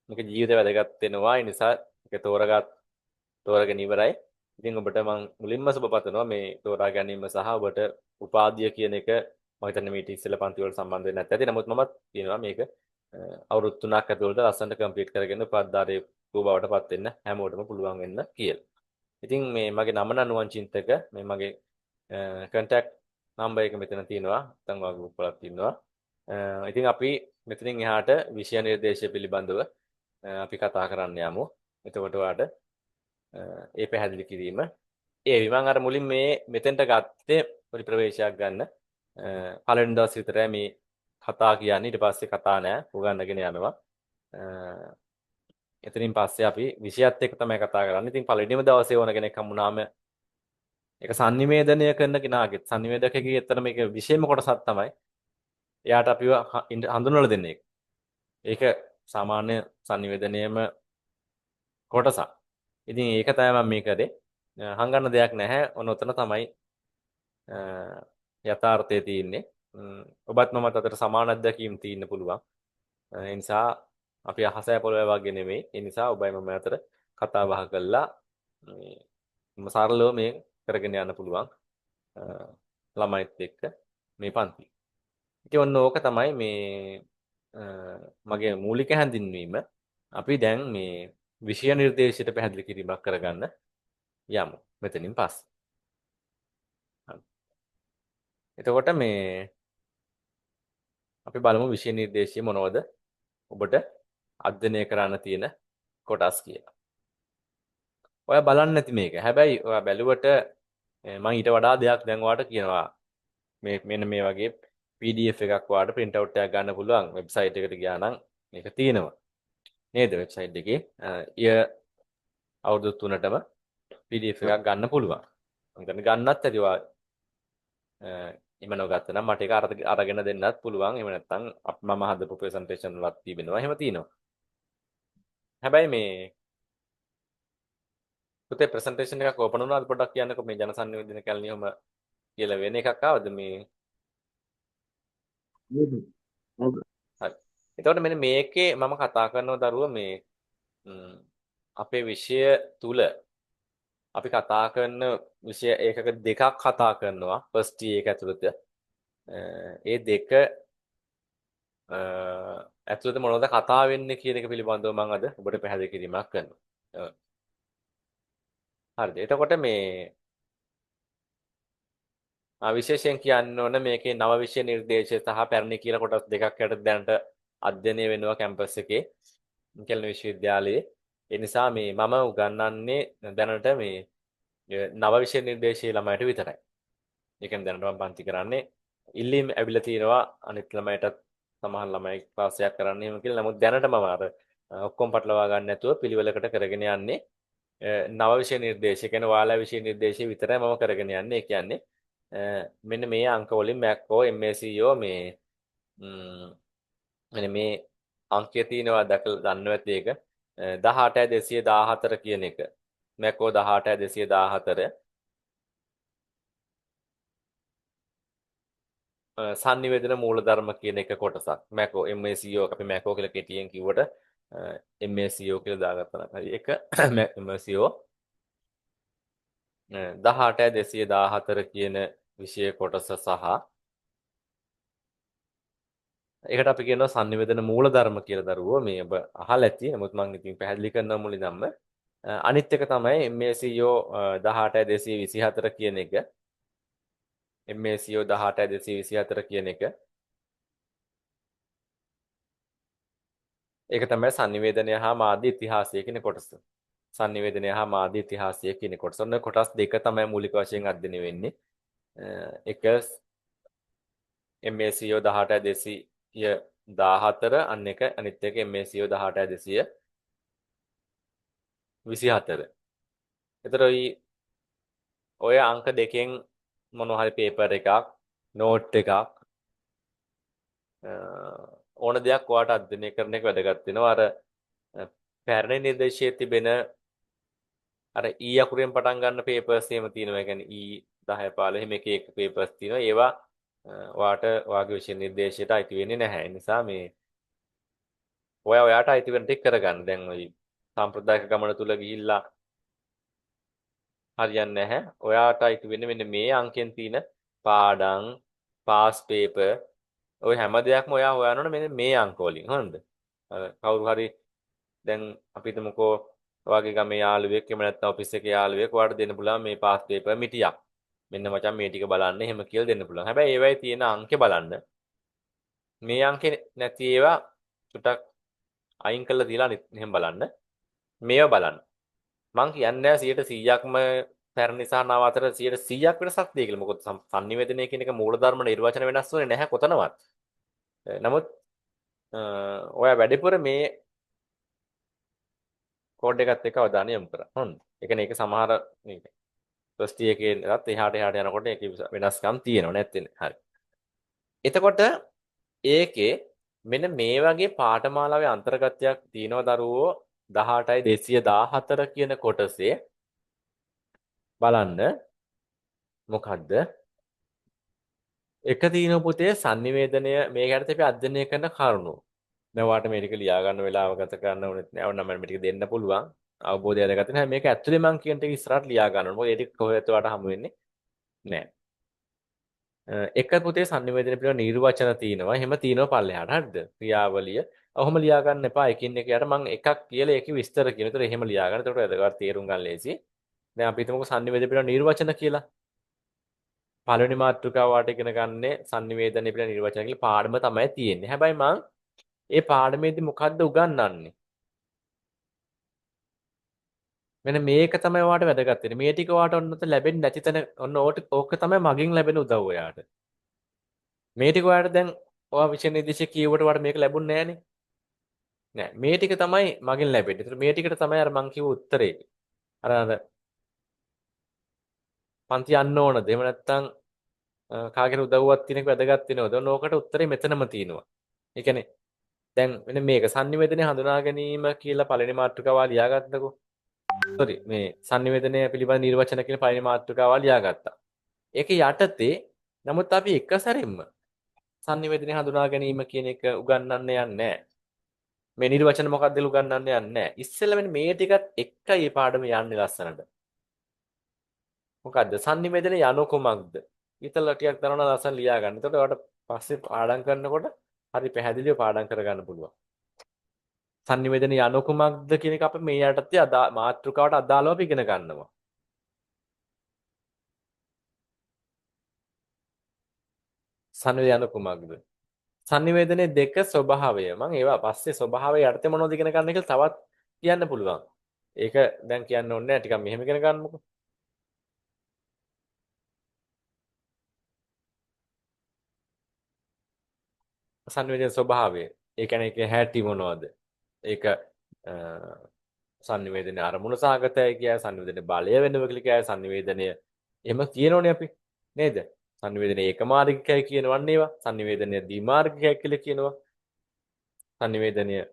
මේක ජීවිතේ වැදගත් වෙනවා. ඒ නිසා ඒක තෝරගෙන ඉවරයි. ඉතින් ඔබට මම මුලින්ම සුබ පතනවා මේ තෝරා ගැනීම සහ ඔබට උපාධිය කියන එක මම හිතන්නේ මේ ඉස්සෙල්ලා පන්ති වල සම්බන්ධ වෙන්නේ නැත්නම් ඇති. නමුත් මමත් කියනවා මේක අවුරුදු 3ක් ඇතුළත ලස්සනට කම්ප්ලීට් කරගෙන උපාධිධාරී බවට පත් වෙන්න හැමෝටම පුළුවන් වෙන්න කියලා. ඉතින් මේ මගේ නම නනුවන් චින්තක මේ මගේ contact number එක මෙතන තියෙනවා. නැත්නම් ඔයාගේ group වලක් තියෙනවා. ඉතින් අපි මෙතනින් එහාට විෂය නිර්දේශය පිළිබඳව අපි කතා කරන්න යමු. එතකොට ඔයාට ඒ පැහැදිලි කිරීම ඒවි මම අර මුලින් මෙතෙන්ට ගත්තේ පොඩි ප්‍රවේශයක් ගන්න. පළවෙනි දවස් විතරයි මේ කතා කියන්නේ ඊට පස්සේ කතා නෑ උගන්නගෙන යනවා. එතනින් පස්සේ අපි විෂයත් එක්ක තමයි කතා කරන්නේ. ඉතින් පළවෙනිම දවසේ ඕන කෙනෙක් හම්බුනාම ඒක sannivedanaය කරන කෙනාගෙත් sannivedakකගේ ඇත්තට මේක විශේෂම කොටසක් තමයි. එයාට අපිව හඳුන්වලා දෙන්නේ ඒක. ඒක සාමාන්‍ය sannivedanayේම කොටසක්. ඉතින් ඒක තමයි මම මේ කරේ. හංගන්න දෙයක් නැහැ. ඔතන තමයි යථාර්ථය තියෙන්නේ. ඔබත් මමත් අතර සමාන අත්දැකීම් තියෙන්න පුළුවන්. ඒ නිසා අපි අහසය පොළොවේ වගේ නෙමෙයි. ඒ නිසා ඔබයි මම අතර කතා බහ කළා මේ සරලව මේ කරගෙන යන්න පුළුවන්. ළමයිත් එක්ක මේ පන්ති. ඉතින් ඔන්න ඕක තමයි මේ මගේ මූලික හැඳින්වීම. අපි දැන් මේ විෂය නිර්දේශයට පැහැදිලි කිරීමක් කරගන්න යමු. මෙතනින් පස්සේ. එතකොට මේ අපි බලමු විෂය නිර්දේශය මොනවද ඔබට අධ්‍යයනය කරන්න තියෙන කොටස් කියලා. ඔයා බලන්නේ නැති මේක. හැබැයි ඔයා බැලුවට මම ඊට වඩා දෙයක් දැන් ඔයාට කියනවා. මෙන්න මේ වගේ PDF එකක් ඔයාට print out එකක් ගන්න පුළුවන්. වෙබ්සයිට් එකට ගියා නම් මේක තියෙනවා. නේද වෙබ්සයිට් එකේ අවුරුදු 3ටම PDF එකක් ගන්න පුළුවන්. මම ගන්නත් ඇති ඔයා එහෙම නොගත්තා නම් මට ඒක අරගෙන දෙන්නත් පුළුවන්. එහෙම නැත්නම් මම හදපු ප්‍රසන්ටේෂන් වලත් තිබෙනවා. එහෙම තියෙනවා. හැබැයි මේ පුතේ ප්‍රසන්ටේෂන් එකක් ඕපන් වුණාද පොඩ්ඩක් කියන්නකෝ මේ ජනසන්නිවේදන කැලණිය ඔහම කියලා වෙන එකක් ආවද මේ හරි. එතකොට මෙන්න මේකේ මම කතා කරනවා දරුවෝ මේ අපේ විෂය තුල අපි කතා කරන විෂය ඒකක දෙකක් කතා කරනවා ෆස්ට් එක ඇතුළත. ඒ දෙක ඇතුළත මොනවද කතා වෙන්නේ කියන එක පිළිබඳව මම අද ඔබට පැහැදිලි කිරීමක් කරනවා. හරිද? එතකොට මේ විශේෂයෙන් කියන්න ඕන මේකේ නව විෂය නිර්දේශය සහ පැරණි කියලා කොටස් දෙකක් යට දැනට අධ්‍යයනය වෙනවා කැම්පස් එකේ කෙළඹ විශ්වවිද්‍යාලයේ. ඒ නිසා මේ මම උගන්වන්නේ දැනට මේ නව විෂය නිර්දේශයේ ළමයිට විතරයි. ඒ කියන්නේ දැනට මම පන්ති කරන්නේ ඉල්ලීම් ඇවිල්ලා තියෙනවා අනිත් ළමයිටත් සමහර ළමයි ක්ලාස් එකක් කරන්න එහෙම කියලා. නමුත් දැනට මම අර ඔක්කොම පටලවා ගන්න නැතුව පිළිවෙලකට කරගෙන යන්නේ නව විෂය නිර්දේශය කියන්නේ ඔයාලා විෂය නිර්දේශය විතරයි මම කරගෙන යන්නේ. ඒ කියන්නේ මෙන්න මේ අංක වලින් මැක්කෝ MACO මේ මෙන්න මේ අංකය තියෙනවා දැකලා දන්නවා ඇති ඒක 18214 කියන එක. මැක්කෝ 18214 සංනිවේදන මූලධර්ම කියන එක කොටසක්. මැකෝ MACO අපි මැකෝ කියලා කෙටියෙන් කිව්වට MACO කියලා දාගත්තා නම් හරි. ඒක MACO 18214 කියන විෂය කොටස සහ ඒකට අපි කියනවා සංනිවේදන මූලධර්ම කියලා දරුවෝ මේ ඔබ අහලා ඇති. නමුත් මම ඉතින් පැහැදිලි කරනවා මුලින්ම. අනිත් එක තමයි MACO 18224 කියන එක. MACO 18224 කියන එක. ඒක තමයි sannivedanaya හා මාධ්‍ය ඉතිහාසය කියන කොටස. sannivedanaya හා මාධ්‍ය ඉතිහාසය කියන කොටස. ඔන්න කොටස් දෙක තමයි මූලික වශයෙන් අධ්‍යයනය වෙන්නේ. එක MACO 18214 අන්න එක අනිත් එක MACO 18224. ඒතර ඔය අංක දෙකෙන් මොනවා හරි පේපර් එකක්, නෝට් එකක් ඕන දෙයක් ඔයාට අධ්‍යයනය කරන එක වැදගත් වෙනවා. අර පැරණි නිර්දේශයේ තිබෙන අර අකුරෙන් පටන් ගන්න පේපර්ස් එහෙම තියෙනවා. ඒ කියන්නේ 10 15 එහෙම එක එක පේපර්ස් තියෙනවා. ඒවා ඔයාට ඔයාගේ විෂය නිර්දේශයට අයිති වෙන්නේ නැහැ. ඒ නිසා මේ ඔයාට අයිති වෙන ටික කරගන්න. දැන් ওই සාම්ප්‍රදායික ගමන තුල ගිහිල්ලා හරියන්නේ නැහැ. ඔයාට අයිති වෙන්නේ මෙන්න මේ අංකෙන් තියෙන පාඩම්, පාස් පේපර් ඔය හැම දෙයක්ම ඔයා හොයන්න මෙන්න මේ අංක වලින්. හරිද? කවුරු හරි දැන් අපි හිතමුකෝ ඔයාගේ ගමේ යාළුවෙක් එහෙම නැත්නම් ඔෆිස් එකේ යාළුවෙක් ඔයාලට දෙන්න පුළුවන් මේ පාස් පේපර් මිටියක්. මෙන්න මචං මේ ටික බලන්න එහෙම කියලා දෙන්න පුළුවන්. හැබැයි ඒවයි තියෙන අංකේ බලන්න. මේ අංකේ නැති ඒවා චුට්ටක් අයින් කරලා තියලා එහෙම බලන්න. මේවා බලන්න. මං කියන්නේ 100%ක්ම පැරණි සහ නව අතර 100%ක් වෙනසක් තියෙයි කියලා. මොකද sannivedanaya කියන එක මූලධර්ම නිර්වචන වෙනස් වෙන්නේ නැහැ කොතනවත්. නමුත් ඔයා වැඩිපුර මේ කෝඩ් එකත් එක්ක අවධානය යොමු කරන්න. හොඳයි. ඒ කියන්නේ ඒක සමහර මේක ප්‍රස්ටි එකේවත් එහාට යනකොට ඒක වෙනස්කම් තියෙනවා නැත්නම්. හරි. එතකොට ඒකේ මෙන්න මේ වගේ පාඨමාලාවේ අන්තර්ගතයක් තියෙනවා දරුවෝ 18214 කියන කොටසේ බලන්න මොකද්ද? එක තියෙන පුතේ sannivedanaya මේකට අපි අධ්‍යයනය කරන කරුණු. දැන් ඔයාලට මේ ටික ලියා ගන්න වෙලාව ගත කරන්න ඕනෙත් නෑ. ඕනනම් මම මේ ටික දෙන්න පුළුවන්. අවබෝධය අරගත්තේ නැහැ. මේක ඇක්චුලි මම කියන ටික ඉස්සරහට ලියා ගන්න ඕනේ. මොකද ඒ ටික කොහෙවත් ඔයාලට හමු වෙන්නේ නෑ. එක පුතේ sannivedana පිළිබඳ නිර්වචන තියෙනවා. එහෙම තියෙනවා පල්ලෙහාට. හරිද? ක්‍රියාවලිය. ඔහොම ලියා ගන්න එපා. එකින් එක යට මම එකක් කියලා ඒකේ විස්තර කියන. ඒතර එහෙම ලියා ගන්න. ඒතකොට වැදගත් තේරුම් ගන්න ලේසි. දැන් අපි හිතමුකෝ sannivedana පිළිබඳ නිර්වචන කියලා. පළවෙනි මාතෘකාව වාට ඉගෙන ගන්නේ sannivedana පිළිබඳ නිර්වචන කියලා පාඩම තමයි තියෙන්නේ. හැබැයි මම ඒ පාඩමේදී මොකද්ද උගන්වන්නේ? මෙන්න මේක තමයි ඔයාට වැදගත් වෙන්නේ. මේ ටික ඔයාට ඔන්නත ලැබෙන්නේ නැති තැන ඔන්න ඕක තමයි මගෙන් ලැබෙන උදව් ඔයාට. මේ ටික ඔයාට දැන් ඔයා විෂය නිර්දේශය කියුවට ඔයාට මේක ලැබුණ නැහනේ. නෑ. මේ ටික තමයි මගෙන් ලැබෙන්නේ. ඒතර මේ ටිකට තමයි අර මං කිව්ව උත්තරේ. අර පන්ති යන්න ඕනද? එහෙම නැත්නම් කාගෙන් උදව්වක් තියෙනක වැදගත් වෙනවද? ඔන්න ඕකට උත්තරේ මෙතනම තියෙනවා. ඒ කියන්නේ දැන් මෙන්න මේක sannivedana හඳුනා ගැනීම කියලා පළවෙනි මාතෘකාව ලියාගත්තකෝ. සෝරි මේ sannivedana පිළිබඳ නිර්වචන කියන පළවෙනි මාතෘකාව ලියාගත්තා. ඒක යටතේ නමුත් අපි එක සැරෙන්න sannivedana හඳුනා ගැනීම කියන එක උගන්වන්න යන්නේ නැහැ. මේ නිර්වචන මොකක්ද කියලා උගන්වන්න යන්නේ නැහැ. ඉස්සෙල්ලා මෙන්න මේ ටිකත් එක්කයි මේ පාඩම යන්නේ ලස්සනට. මොකද්ද sannivedana යනු කුමක්ද? ඊතල ටිකක් දරනවා ලස්සන ලියා ගන්න. එතකොට ඔයාලට පස්සේ පාඩම් කරනකොට හරි පැහැදිලිව පාඩම් කරගන්න පුළුවන්. sannivedana යනු කුමක්ද කියන එක අපි මේ යටතේ මාතෘකාවට අදාළව අපි ඉගෙන ගන්නවා. සංවේදනය කුමක්ද? sannivedanaye දෙක ස්වභාවය. මම ඒවා පස්සේ ස්වභාවය යටතේ මොනවද ඉගෙන ගන්න කියලා තවත් කියන්න පුළුවන්. ඒක දැන් කියන්න ඕනේ නැහැ. ටිකක් මෙහෙම ඉගෙන ගන්නකො. sannivedanaye ස්වභාවය. ඒ කියන්නේ ඒකේ හැටි මොනවද? ඒක sannivedanaye අරමුණු සහගතයි කියයි, sannivedanaye බලය වෙනව කියලා කියයි, sannivedanaye එහෙම කියනෝනේ අපි. නේද? sannivedanaye ඒකමාර්ගිකයි කියනවන්නේ ඒවා. sannivedanaye ද්විමාර්ගිකයි කියලා කියනවා. sannivedanaye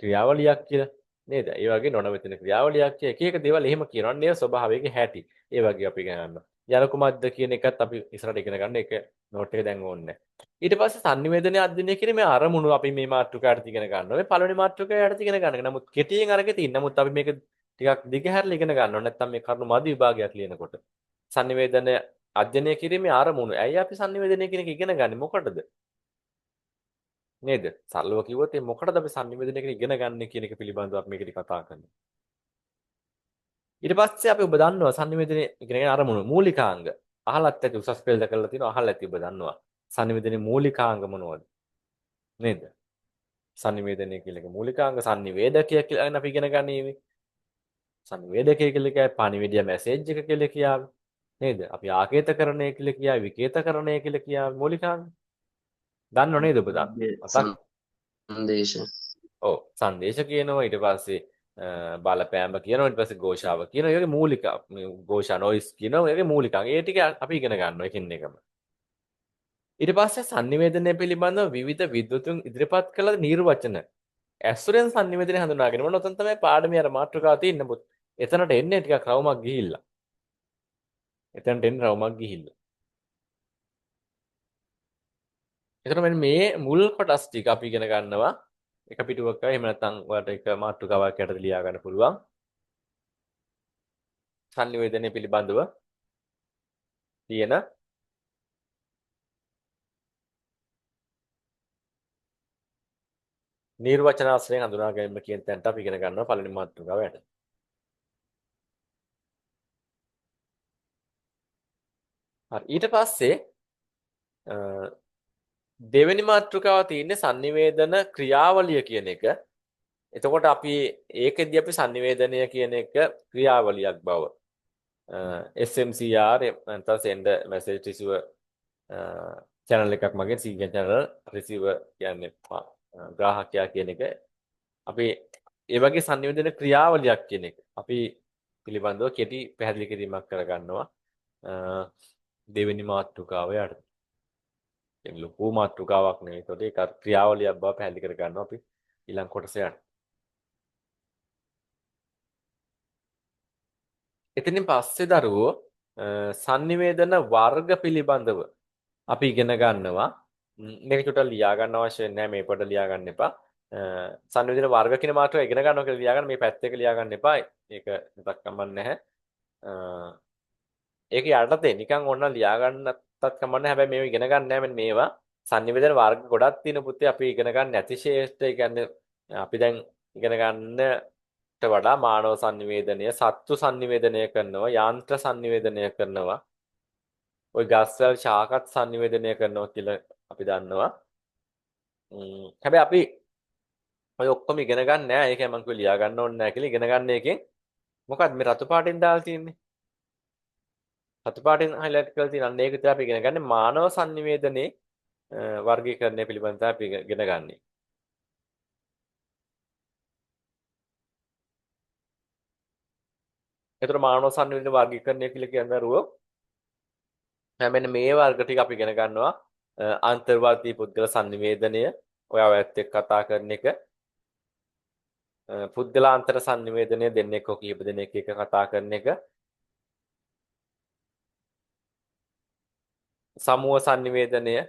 ක්‍රියාවලියක් කියලා නේද? ඒ වගේ නොනවතින ක්‍රියාවලියක් කිය එක එක දේවල් එහෙම කියනවනේ ඒවා ස්වභාවයේ හැටි. ඒ වගේ අපි ඉගෙන ගන්නවා. යන කුමක්ද කියන එකත් අපි ඉස්සරහට ඉගෙන ගන්න එක නෝට් එක දැන් ඕනේ. ඊට පස්සේ sannivedanaye අධ්‍යයනය කිරීම මේ අරමුණු අපි මේ මාතෘකාවට ඉගෙන ගන්නවා. මේ පළවෙනි මාතෘකාවට ඉගෙන ගන්න. නමුත් කෙටියෙන් අරගෙන තියෙන. නමුත් අපි මේක ටිකක් දිගහැරලා ඉගෙන ගන්නවා. නැත්නම් මේ කරුණු මදි විභාගයක් ලියනකොට. sannivedanaye අධ්‍යයනය කිරීමේ අරමුණු. ඇයි අපි sannivedanaye කියන එක ඉගෙන ගන්නේ මොකටද? නේද? සරලව කිව්වොත් මේ මොකටද අපි sannivedanaye කියන ඉගෙන ගන්න කියන එක පිළිබඳව අපි මේකදී කතා කරන්නේ. ඊට පස්සේ අපි ඔබ දන්නවා sannivedanaye ඉගෙන අරමුණු මූලිකාංග. අහලත් ඇති උසස් පෙළ කරලා තියෙනවා අහලා ඇති ඔබ දන්නවා. sannivedanaye මූලිකාංග මොනවද? නේද? sannivedanaye කියලා එක මූලිකාංග sannivedakaya කියලා අපි ඉගෙන ගන්නේ. sannivedakaya කියලා එකයි පණිවිඩය මැසේජ් එක කියලා කියාවි. නේද? අපි ආකේතකරණය කියලා කියාවි විකේතකරණය කියලා කියාවි මූලිකාංග. දන්නව නේද ඔබ දන්න? මතක් සංදේශ ඔව් සංදේශ කියනවා ඊට පස්සේ බලපෑම කියනවා ඊට පස්සේ ഘോഷාව කියනවා. ඒ වගේ මූලික ഘോഷා නොයිස් කියනවා. ඒ වගේ මූලිකාංග. ඒ ටික අපි ඉගෙන ගන්නවා එකින් එකම. ඊට පස්සේ sannivedanaya පිළිබඳව විවිධ විද්වතුන් ඉදිරිපත් කළ නිර්වචන. ඇසුරෙන් sannivedanaya හඳුනාගෙන මොන උතන් තමයි පාඩමේ අර මාතෘකාව තියෙන්නේ. නමුත් එතනට එන්නේ ටිකක් රවුමක් ගිහිල්ලා. එතනට එන්නේ රවුමක් ගිහිල්ලා. එතන මෙන්න මේ මුල් කොටස් ටික අපි ඉගෙන ගන්නවා. එක පිටුවක එහෙම නැත්නම් ඔයාලට එක මාතෘකාවක් යටතේ ලියා ගන්න පුළුවන්. sannivedanaya පිළිබඳව තියෙන නිර්වචනාශ්‍රයෙන් හඳුනා ගැනීම කියන තැනට අපි ඉගෙන ගන්නවා පළවෙනි මාතෘකාව යටතේ. හරි ඊට පස්සේ දෙවෙනි මාතෘකාව තියෙන්නේ sannivedana ක්‍රියාවලිය කියන එක. එතකොට අපි ඒකෙදී අපි sannivedanaya කියන එක ක්‍රියාවලියක් බව SMCR නැත්නම් send message receiver channel එකක් මගෙන් CGN channel receiver කියන්නේ ග්‍රාහකයා කියන එක අපි ඒ වගේ sannivedana ක්‍රියාවලියක් කියන එක අපි පිළිබඳව කෙටි පැහැදිලි කිරීමක් කරගන්නවා දෙවෙනි මාතෘකාව යටතේ. ඒක ලොකු මාතෘකාවක් නෙවෙයි. ඒකට ඒක ක්‍රියාවලියක් බව පැහැදිලි කරගන්නවා අපි ඊළඟ කොටස යන. එතනින් පස්සේ දරුවෝ sannivedana වර්ග පිළිබඳව අපි ඉගෙන ගන්නවා. මේක චුට්ටක් ලියා ගන්න අවශ්‍ය නැහැ මේ පොඩ ලියා ගන්න එපා. sannivedana වර්ග කියන මාතෘකාව ඉගෙන ගන්නවා කියලා ලියා ගන්න මේ පැත්ත එක ලියා ගන්න එපා. ඒක මතක් කමන්නේ නැහැ. ඒක යටතේ නිකන් ඕන ලියා ගන්නත් කමන්නේ හැබැයි මේව ඉගෙන ගන්න නැහැ මෙන්න මේවා sannivedana වර්ග ගොඩක් තියෙන පුතේ අපි ඉගෙන ගන්න නැති ශේෂ්ඨ ඒ කියන්නේ අපි දැන් ඉගෙන ගන්නට වඩා මානව sannivedanaya සත්තු sannivedanaya කරනවා යාන්ත්‍ර sannivedanaya කරනවා ওই ගස්වල ශාකත් sannivedanaya කරනවා කියලා අපි දන්නවා හැබැයි අපි ඔය ඔක්කොම ඉගෙන ගන්න නැහැ ඒකයි මම කිව්වේ ලියා ගන්න ඕනේ නැහැ කියලා ඉගෙන ගන්න එකෙන් මොකක්ද මේ රතු පාටින් දාලා තියෙන්නේ රතු පාටින් highlight කරලා තියෙන අන්න ඒක විතර අපි ඉගෙන ගන්න මානව sannivedanaya වර්ගීකරණය පිළිබඳව අපි ඉගෙන ගන්නේ. ඒතර මානව sannivedana වර්ගීකරණය කියලා කියන්නේ දරුවෝ මෙන්න මේ වර්ග ටික අපි ඉගෙන ගන්නවා අන්තර්වාදී පුද්ගල sannivedanaya ඔයාව ඇත්ත එක්ක කතා කරන එක පුද්ගලාන්තර sannivedanaya දෙන්නෙක් හෝ කීප දෙනෙක් එක්ක කතා කරන එක සමූහ sannivedanaya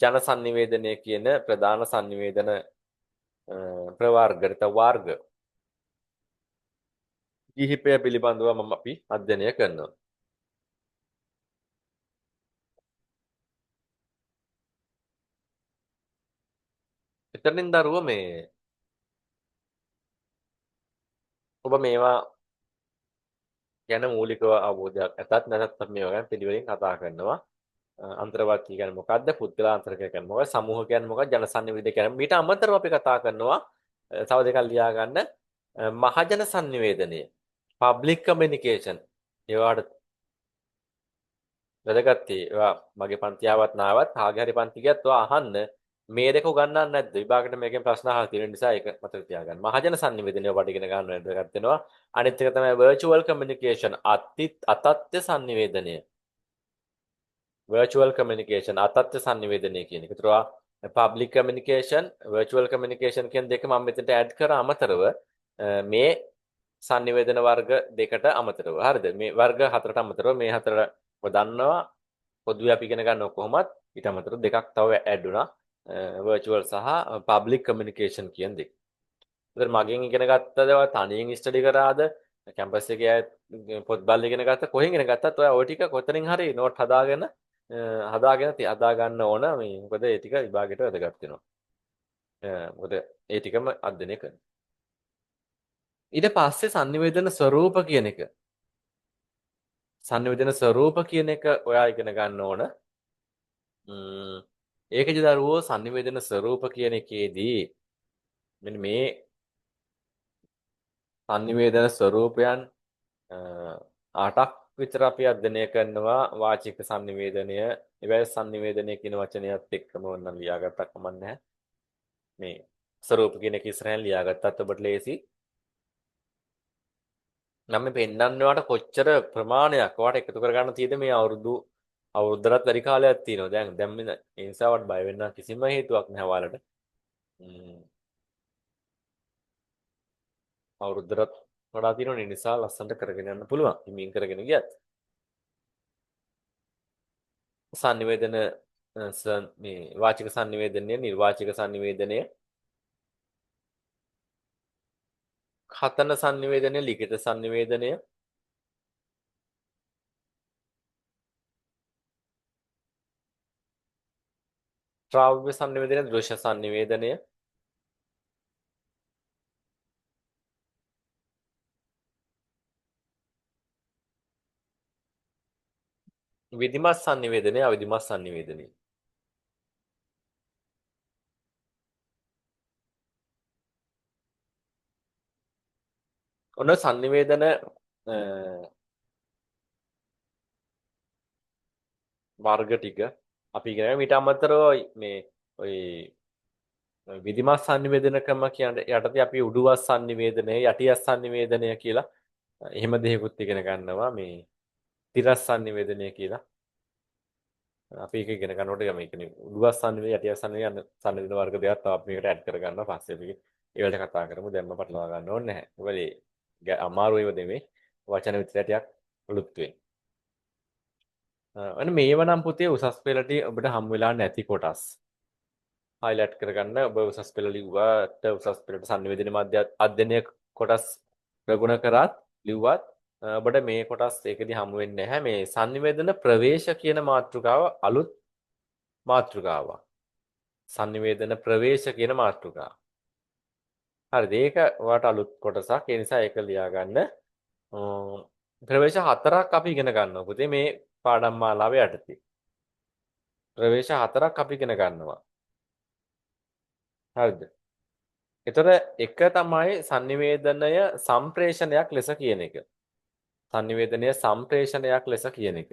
ජන sannivedanaya කියන ප්‍රධාන sannivedana ප්‍රවර්ගයට වර්ග කිහිපය පිළිබඳව මම අපි අධ්‍යයනය කරනවා. එතනින් දරුවෝ මේ ඔබ මේවා ගැන මූලිකව අවබෝධයක් ඇතත් නැත්නම් අපි මේවා ගැන පිළිවෙලින් කතා කරනවා. අන්තර්වාදී කියන්නේ මොකක්ද? පුද්ගලාන්තර කියන්නේ මොකක්ද? සමූහ කියන්නේ මොකක්ද? ජනසන්නිවේදනය කියන්නේ මීට අමතරව අපි කතා කරනවා තව දෙකක් ලියා ගන්න මහජන sannivedanaya public communication ඒවාට වැදගත් ඒවා මගේ පන්ති ආවත් නාවත් කාගේ හරි පන්ති ගියත් ඔයා අහන්න මේ දෙක උගන්වන්නේ නැද්ද විභාගෙට මේකෙන් ප්‍රශ්න අහලා තියෙන නිසා ඒක මතක තියාගන්න මහජන sannivedanaya ඔබට ඉගෙන ගන්න වැදගත් වෙනවා අනිත් එක තමයි virtual communication අතත්ත්‍ය sannivedanaya virtual communication අතත්ත්‍ය sannivedanaya කියන එක. ඒතරවා public communication virtual communication කියන දෙක මම මෙතනට add කරා අමතරව මේ sannivedana වර්ග දෙකට අමතරව. හරිද? මේ වර්ග හතරට අමතරව මේ හතර ඔබ දන්නවා පොදුවේ අපි ඉගෙන ගන්නව කොහොමත් ඊට අමතරව දෙකක් තව add වුණා. virtual සහ public communication කියන දෙක. ඒතර මගෙන් ඉගෙන ගත්තද තනියෙන් ස්ටඩි කරාද කැම්පස් එකේ පොත් බලලා ඉගෙන ගත්ත කොහෙන් ඉගෙන ගත්තත් ඔය ওই ටික කොතනින් හරි නෝට් හදාගෙන හදා ගන්න ඕන මේ මොකද ඒ ටික විභාගයට වැදගත් වෙනවා. මොකද ඒ ටිකම අධ්‍යයනය කරනවා. ඊට පස්සේ sannivedana ස්වરૂප කියන එක. sannivedana ස්වરૂප කියන එක ඔයා ඉගෙන ගන්න ඕන. ඒකජ දරුවෝ sannivedana ස්වરૂප කියන එකේදී මෙන්න මේ sannivedana ස්වરૂපයන් 8ක් විතර අපි අධ්‍යයනය කරනවා වාචික sannivedanය, එවැයි sannivedanය කියන වචනයත් එක්කම වන්න ලියාගත්තා කමක් නැහැ. මේ ස්වરૂප කියන එක ඉස්සරහින් ලියාගත්තත් ඔබට ලේසි. නම් මේ පෙන්නන්නවට කොච්චර ප්‍රමාණයක් ඔයාලට එකතු කරගන්න තියෙද මේ අවුරුද්දකට වැඩි කාලයක් තියෙනවා. දැන් මේ ඒ නිසා වට බය වෙන්න කිසිම හේතුවක් නැහැ ඔයාලට. අවුරුද්දකට වඩා තියෙනවා. ඒ නිසා ලස්සනට කරගෙන යන්න පුළුවන්. හිමින් කරගෙන ගියත්. sannivedana මේ වාචික sannivedanය, නිර්වාචික sannivedanය, කතන sannivedanය, ලිඛිත sannivedanය, ශ්‍රාව්‍ය sannivedanය, දෘශ්‍ය sannivedanය, විධිමත් sannivedanය, අවිධිමත් sannivedanය. ඔන්න sannivedana වර්ග ටික අපි ඉගෙන ඊට අමතරව මේ ඔය විධිමත් sannivedana ක්‍රම කියන්නේ යටතේ අපි උඩුවස් sannivedanය, යටියස් sannivedanය කියලා එහෙම දෙයක්ත් ඉගෙන ගන්නවා මේ තිරස් sannivedanය කියලා. අපි ඒක ඉගෙන ගන්නකොට මේ කියන්නේ උඩුවස් sannivedana, යටියස් sannivedana වර්ග දෙකක් තව අපි මේකට ඇඩ් කර ගන්නවා පස්සේ අපි ඒ වලට කතා කරමු. දැන්ම පටලවා ගන්න ඕනේ නැහැ. මොකද අමාරු ඒවා දෙමේ වචන විතර ටිකක් අලුත් වෙයි. අන්න මේව නම් පුතේ උසස් පෙළට ඔබට හම් වෙලා නැති කොටස්. highlight කරගන්න ඔබ උසස් පෙළ ලිව්වට උසස් පෙළට sannivedana මාධ්‍ය අධ්‍යයනය කොටස් ප්‍රගුණ කරත් ලිව්වත් ඔබට මේ කොටස් ඒකෙදි හමු වෙන්නේ නැහැ. මේ sannivedana ප්‍රවේශ කියන මාතෘකාව අලුත් මාතෘකාවක්. sannivedana ප්‍රවේශ කියන මාතෘකාව. හරිද? ඒක ඔයාලට අලුත් කොටසක්. ඒ නිසා ඒක ලියාගන්න. ප්‍රවේශ 4ක් අපි ඉගෙන ගන්නවා පුතේ මේ පාඩම් මාලාවේ යටතේ. ප්‍රවේශ 4ක් අපි ඉගෙන ගන්නවා. හරිද? එතකොට එක තමයි sannivedanaya සම්ප්‍රේෂණයක් ලෙස කියන එක. sannivedanaya සම්ප්‍රේෂණයක් ලෙස කියන එක.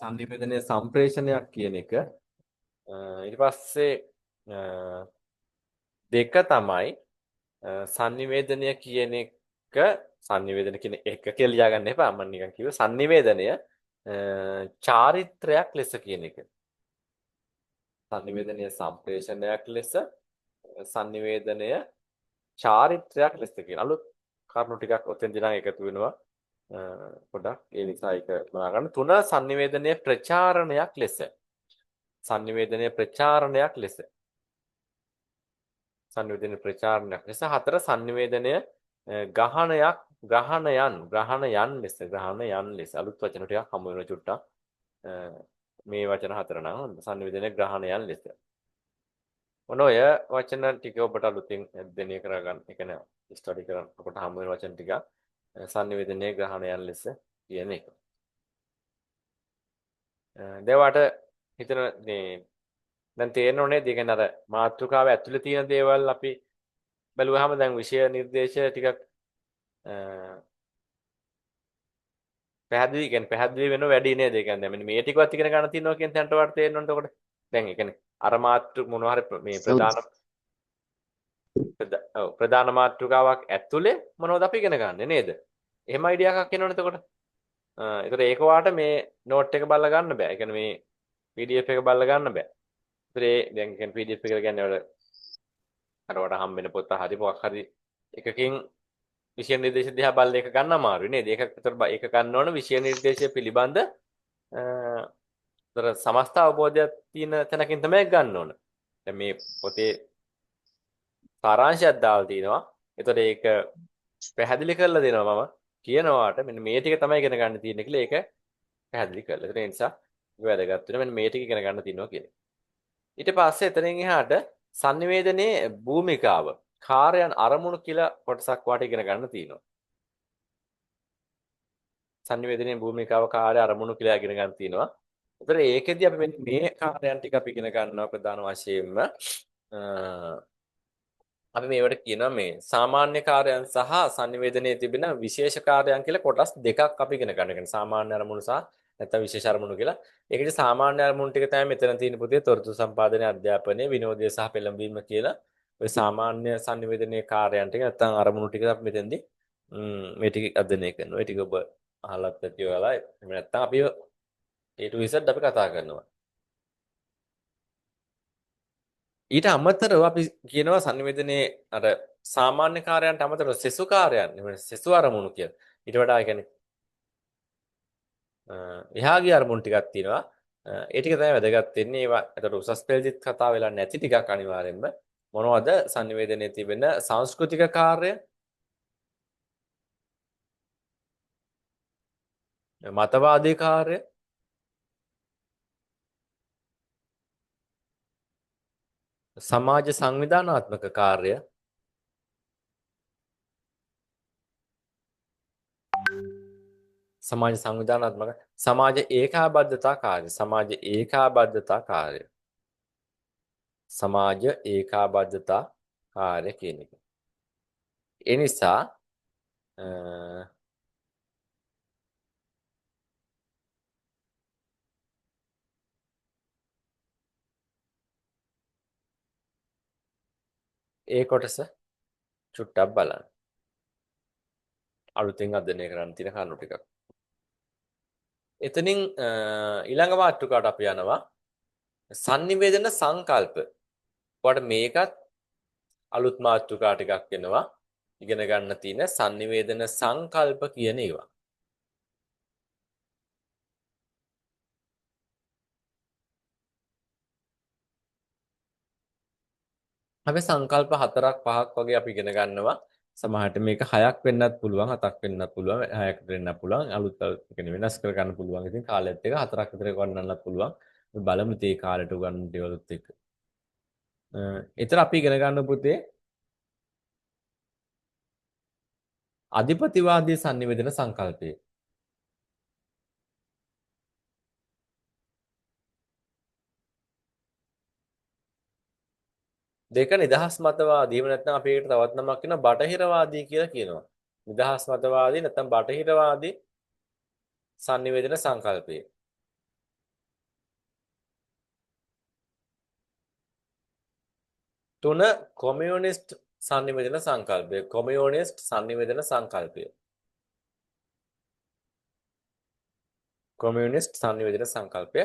sannivedanaya සම්ප්‍රේෂණයක් කියන එක. ඊට පස්සේ දෙක තමයි sannivedanaya කියන එක sannivedana කියන එක කියලා ලියා ගන්න එපා මම නිකන් කිව්වා sannivedanaya චාරිත්‍රයක් ලෙස කියන එක. sannivedanaya සම්ප්‍රේෂණයක් ලෙස sannivedanaya චාරිත්‍රයක් ලෙස කියන අලුත් කරුණු ටිකක් ඔතෙන්දී නම් එකතු වෙනවා. පොඩක් ඒ නිසා ඒක මනා ගන්න. 3 sannivedanaya ප්‍රචාරණයක් ලෙස. sannivedanaya ප්‍රචාරණයක් ලෙස. sannivedanaya ප්‍රචාරණයක් ලෙස. 4 sannivedanaya ග්‍රහණයන් ලෙස. අලුත් වචන ටිකක් හමු වෙන චුට්ටක්. මේ වචන හතර නම් හොඳ sannivedana ග්‍රහණයන් ලෙස. ඔන්න ඔය වචන ටික ඔබට අලුතින් අධ්‍යයනය කරගන්න. ඒ කියන්නේ ස්ටඩි කරනකොට හමු වෙන වචන ටික sannivedana ග්‍රහණයන් ලෙස කියන එක. දේවාට හිතන මේ දැන් තේරෙන්න ඕනේ. ඒ කියන්නේ අර මාතෘකාව ඇතුලේ තියෙන දේවල් අපි බැලුවාම දැන් විෂය නිර්දේශ ටිකක් පැහැදිලි කියන්නේ පැහැදිලි වෙනව වැඩි නේද? ඒ කියන්නේ මෙන්න මේ ටිකවත් ඉගෙන ගන්න තියෙනවා කියන තැනට වට තේරෙන්න ඕනද එතකොට? දැන් ඒ කියන්නේ අර මාතෘ මොනවා හරි මේ ප්‍රධාන මාතෘකාවක් ඇතුලේ මොනවද අපි ඉගෙන ගන්නෙ නේද? එහෙම අයිඩියා එකක් එනවනේ එතකොට. ඒතර ඒක වාට මේ නෝට් එක බලලා ගන්න බෑ. ඒ කියන්නේ මේ PDF එක බලලා ගන්න බෑ. ඒතර ඒ දැන් කියන්නේ PDF එක කියන්නේ අර වට හම්බ වෙන පොත හරි මොකක් හරි එකකින් විෂය නිර්දේශ දිහා බලලා ඒක ගන්න අමාරුයි නේද? ඒක ගන්න ඕන විෂය නිර්දේශය පිළිබඳ සමස්ත අවබෝධයක් තියෙන තැනකින් තමයි ගන්න ඕන. දැන් මේ පොතේ සාරාංශයක් දාලා තිනවා. ඒතකොට ඒක පැහැදිලි කරලා දෙනවා මම කියනවාට මෙන්න මේ ටික තමයි ඉගෙන ගන්න තියෙන්නේ කියලා ඒක පැහැදිලි කරලා. ඒ නිසා වැදගත් වෙන මෙන්න මේ ටික ඉගෙන ගන්න තියෙනවා කියන්නේ. ඊට පස්සේ එතනින් එහාට sannivedanයේ භූමිකාව කාර්යයන් අරමුණු කියලා කොටසක් වාට ඉගෙන ගන්න තියෙනවා. sannivedanයේ භූමිකාව කාර්ය අරමුණු කියලා ඉගෙන ගන්න තියෙනවා. ඒතර ඒකෙදි අපි මේ කාර්යයන් ටික අපි ඉගෙන ගන්නවා ප්‍රධාන වශයෙන්ම අපි මේවට කියනවා මේ සාමාන්‍ය කාර්යයන් සහ sannivedanයේ තිබෙන විශේෂ කාර්යයන් කියලා කොටස් දෙකක් අපි ඉගෙන ගන්න. කියන්නේ සාමාන්‍ය අරමුණු සහ නැත්නම් විශේෂ අරමුණු කියලා. ඒකේ සාමාන්‍ය අරමුණු ටික තමයි මෙතන තියෙන පුතේ තොරතුරු සම්පාදනය, අධ්‍යාපනය, විනෝදය සහ පෙළඹවීම කියලා. ඔය සාමාන්‍ය sannivedanයේ කාර්යයන් ටික නැත්නම් අරමුණු ටික අපි මෙතෙන්දී මේ ටික අධ්‍යයනය කරනවා. ඒ ටික ඔබ අහලත් ඇති ඔයාලා. එහෙම නැත්නම් අපි A to Z අපි කතා කරනවා. ඊට අමතරව අපි කියනවා sannivedanයේ අර සාමාන්‍ය කාර්යයන්ට අමතරව සෙසු කාර්යයන් සෙසු අරමුණු කියලා. ඊට වඩා කියන්නේ එහා ගිය අරමුණු ටිකක් තියෙනවා. ඒ ටික තමයි වැදගත් වෙන්නේ. ඒවා ඒතර උසස් පෙළදිත් කතා වෙලා නැති ටිකක් අනිවාර්යෙන්ම මොනවද sannivedanයේ තිබෙන සංස්කෘතික කාර්ය, මතවාදී කාර්ය, සමාජ සංවිධානාත්මක කාර්ය, සමාජ සංවිධානාත්මක සමාජ ඒකාබද්ධතා කාර්ය, සමාජ ඒකාබද්ධතා කාර්ය, සමාජ ඒකාබද්ධතා කාර්ය කියන එක. ඒ නිසා ඒ කොටස චුට්ටක් බලන්න. අලුතින් අධ්‍යයනය කරන්න තියෙන කරුණු ටිකක්. එතනින් ඊළඟ මාතෘකාවට අපි යනවා sannivedana සංකල්ප. ඔයාලට මේකත් අලුත් මාතෘකා ටිකක් වෙනවා. ඉගෙන ගන්න තියෙන sannivedana සංකල්ප කියන ඒවා. අපි සංකල්ප 4ක් 5ක් වගේ අපි ඉගෙන ගන්නවා. සමහරට මේක 6ක් වෙන්නත් පුළුවන්, 7ක් වෙන්නත් පුළුවන්, 6ක් වෙන්නත් පුළුවන්. අලුත් කියන්නේ වෙනස් කර ගන්න පුළුවන්. ඉතින් කාලයත් එක 4ක් විතර ගන්නන්නත් පුළුවන්. අපි බලමු තේ කාලයට උගන්වන දේවලුත් එක්ක. එතන අපි ඉගෙන ගන්න පුතේ අධිපතිවාදී sannivedana සංකල්පය. දෙක නිදහස් මතවාදීව නැත්නම් අපි ඒකට තවත් නමක් කියනවා බටහිරවාදී කියලා කියනවා. නිදහස් මතවාදී නැත්නම් බටහිරවාදී sannivedana සංකල්පය. තුන කොමියුනිස්ට් sannivedana සංකල්පය. කොමියුනිස්ට් sannivedana සංකල්පය. කොමියුනිස්ට් sannivedana සංකල්පය.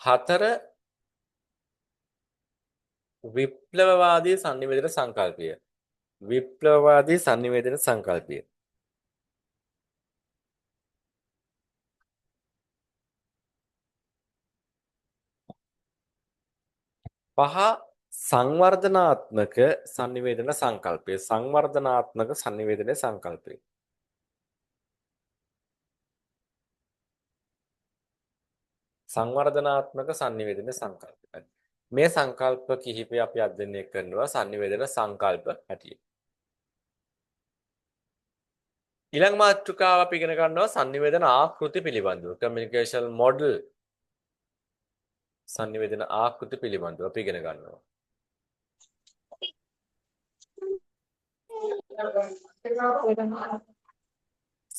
4 විප්ලවවාදී sannivedana සංකල්පය. විප්ලවවාදී sannivedana සංකල්පය. 5 සංවර්ධනාත්මක sannivedana සංකල්පය. සංවර්ධනාත්මක sannivedana සංකල්පය. සංවර්ධනාත්මක sannivedana සංකල්ප. මේ සංකල්ප කිහිපය අපි අධ්‍යයනය කරනවා sannivedana සංකල්ප හැටියට. ඊළඟ මාතෘකාව අපි ඉගෙන ගන්නවා sannivedana ආකෘති පිළිබඳව. communication model sannivedana ආකෘති පිළිබඳව අපි ඉගෙන ගන්නවා.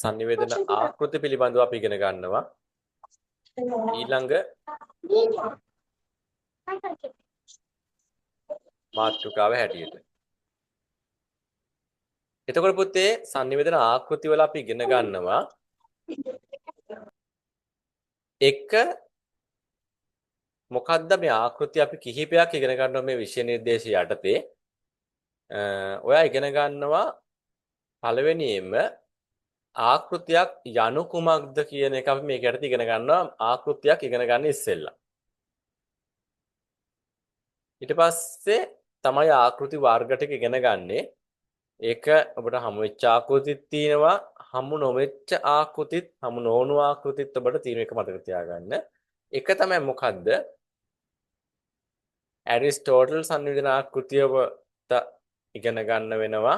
sannivedana ආකෘති පිළිබඳව අපි ඉගෙන ගන්නවා. ඊළඟ මාතෘකාව හැටියට. එතකොට පුතේ sannivedana ආකෘති වල අපි ඉගෙන ගන්නවා එක මොකක්ද මේ ආකෘති අපි කිහිපයක් ඉගෙන ගන්නවා මේ විෂය නිර්දේශය යටතේ. ඔයා ඉගෙන ගන්නවා පළවෙනියෙන්ම ආකෘතියක් යනු කුමක්ද කියන එක අපි මේක යටතේ ඉගෙන ගන්නවා ආකෘතියක් ඉගෙන ගන්න ඉස්සෙල්ලා. ඊට පස්සේ තමයි ආකෘති වර්ග ටික ඉගෙන ගන්නේ. ඒක ඔබට හමු වෙච්ච ආකෘතිත් තියෙනවා හමු නොවෙච්ච ආකෘතිත් හමු නොවුණු ආකෘතිත් ඔබට තියෙන එක මතක තියාගන්න. එක තමයි මොකද්ද? ඇරිස්ටෝටල් සංවිධාන ආකෘතිය ඔබට ඉගෙන ගන්න වෙනවා.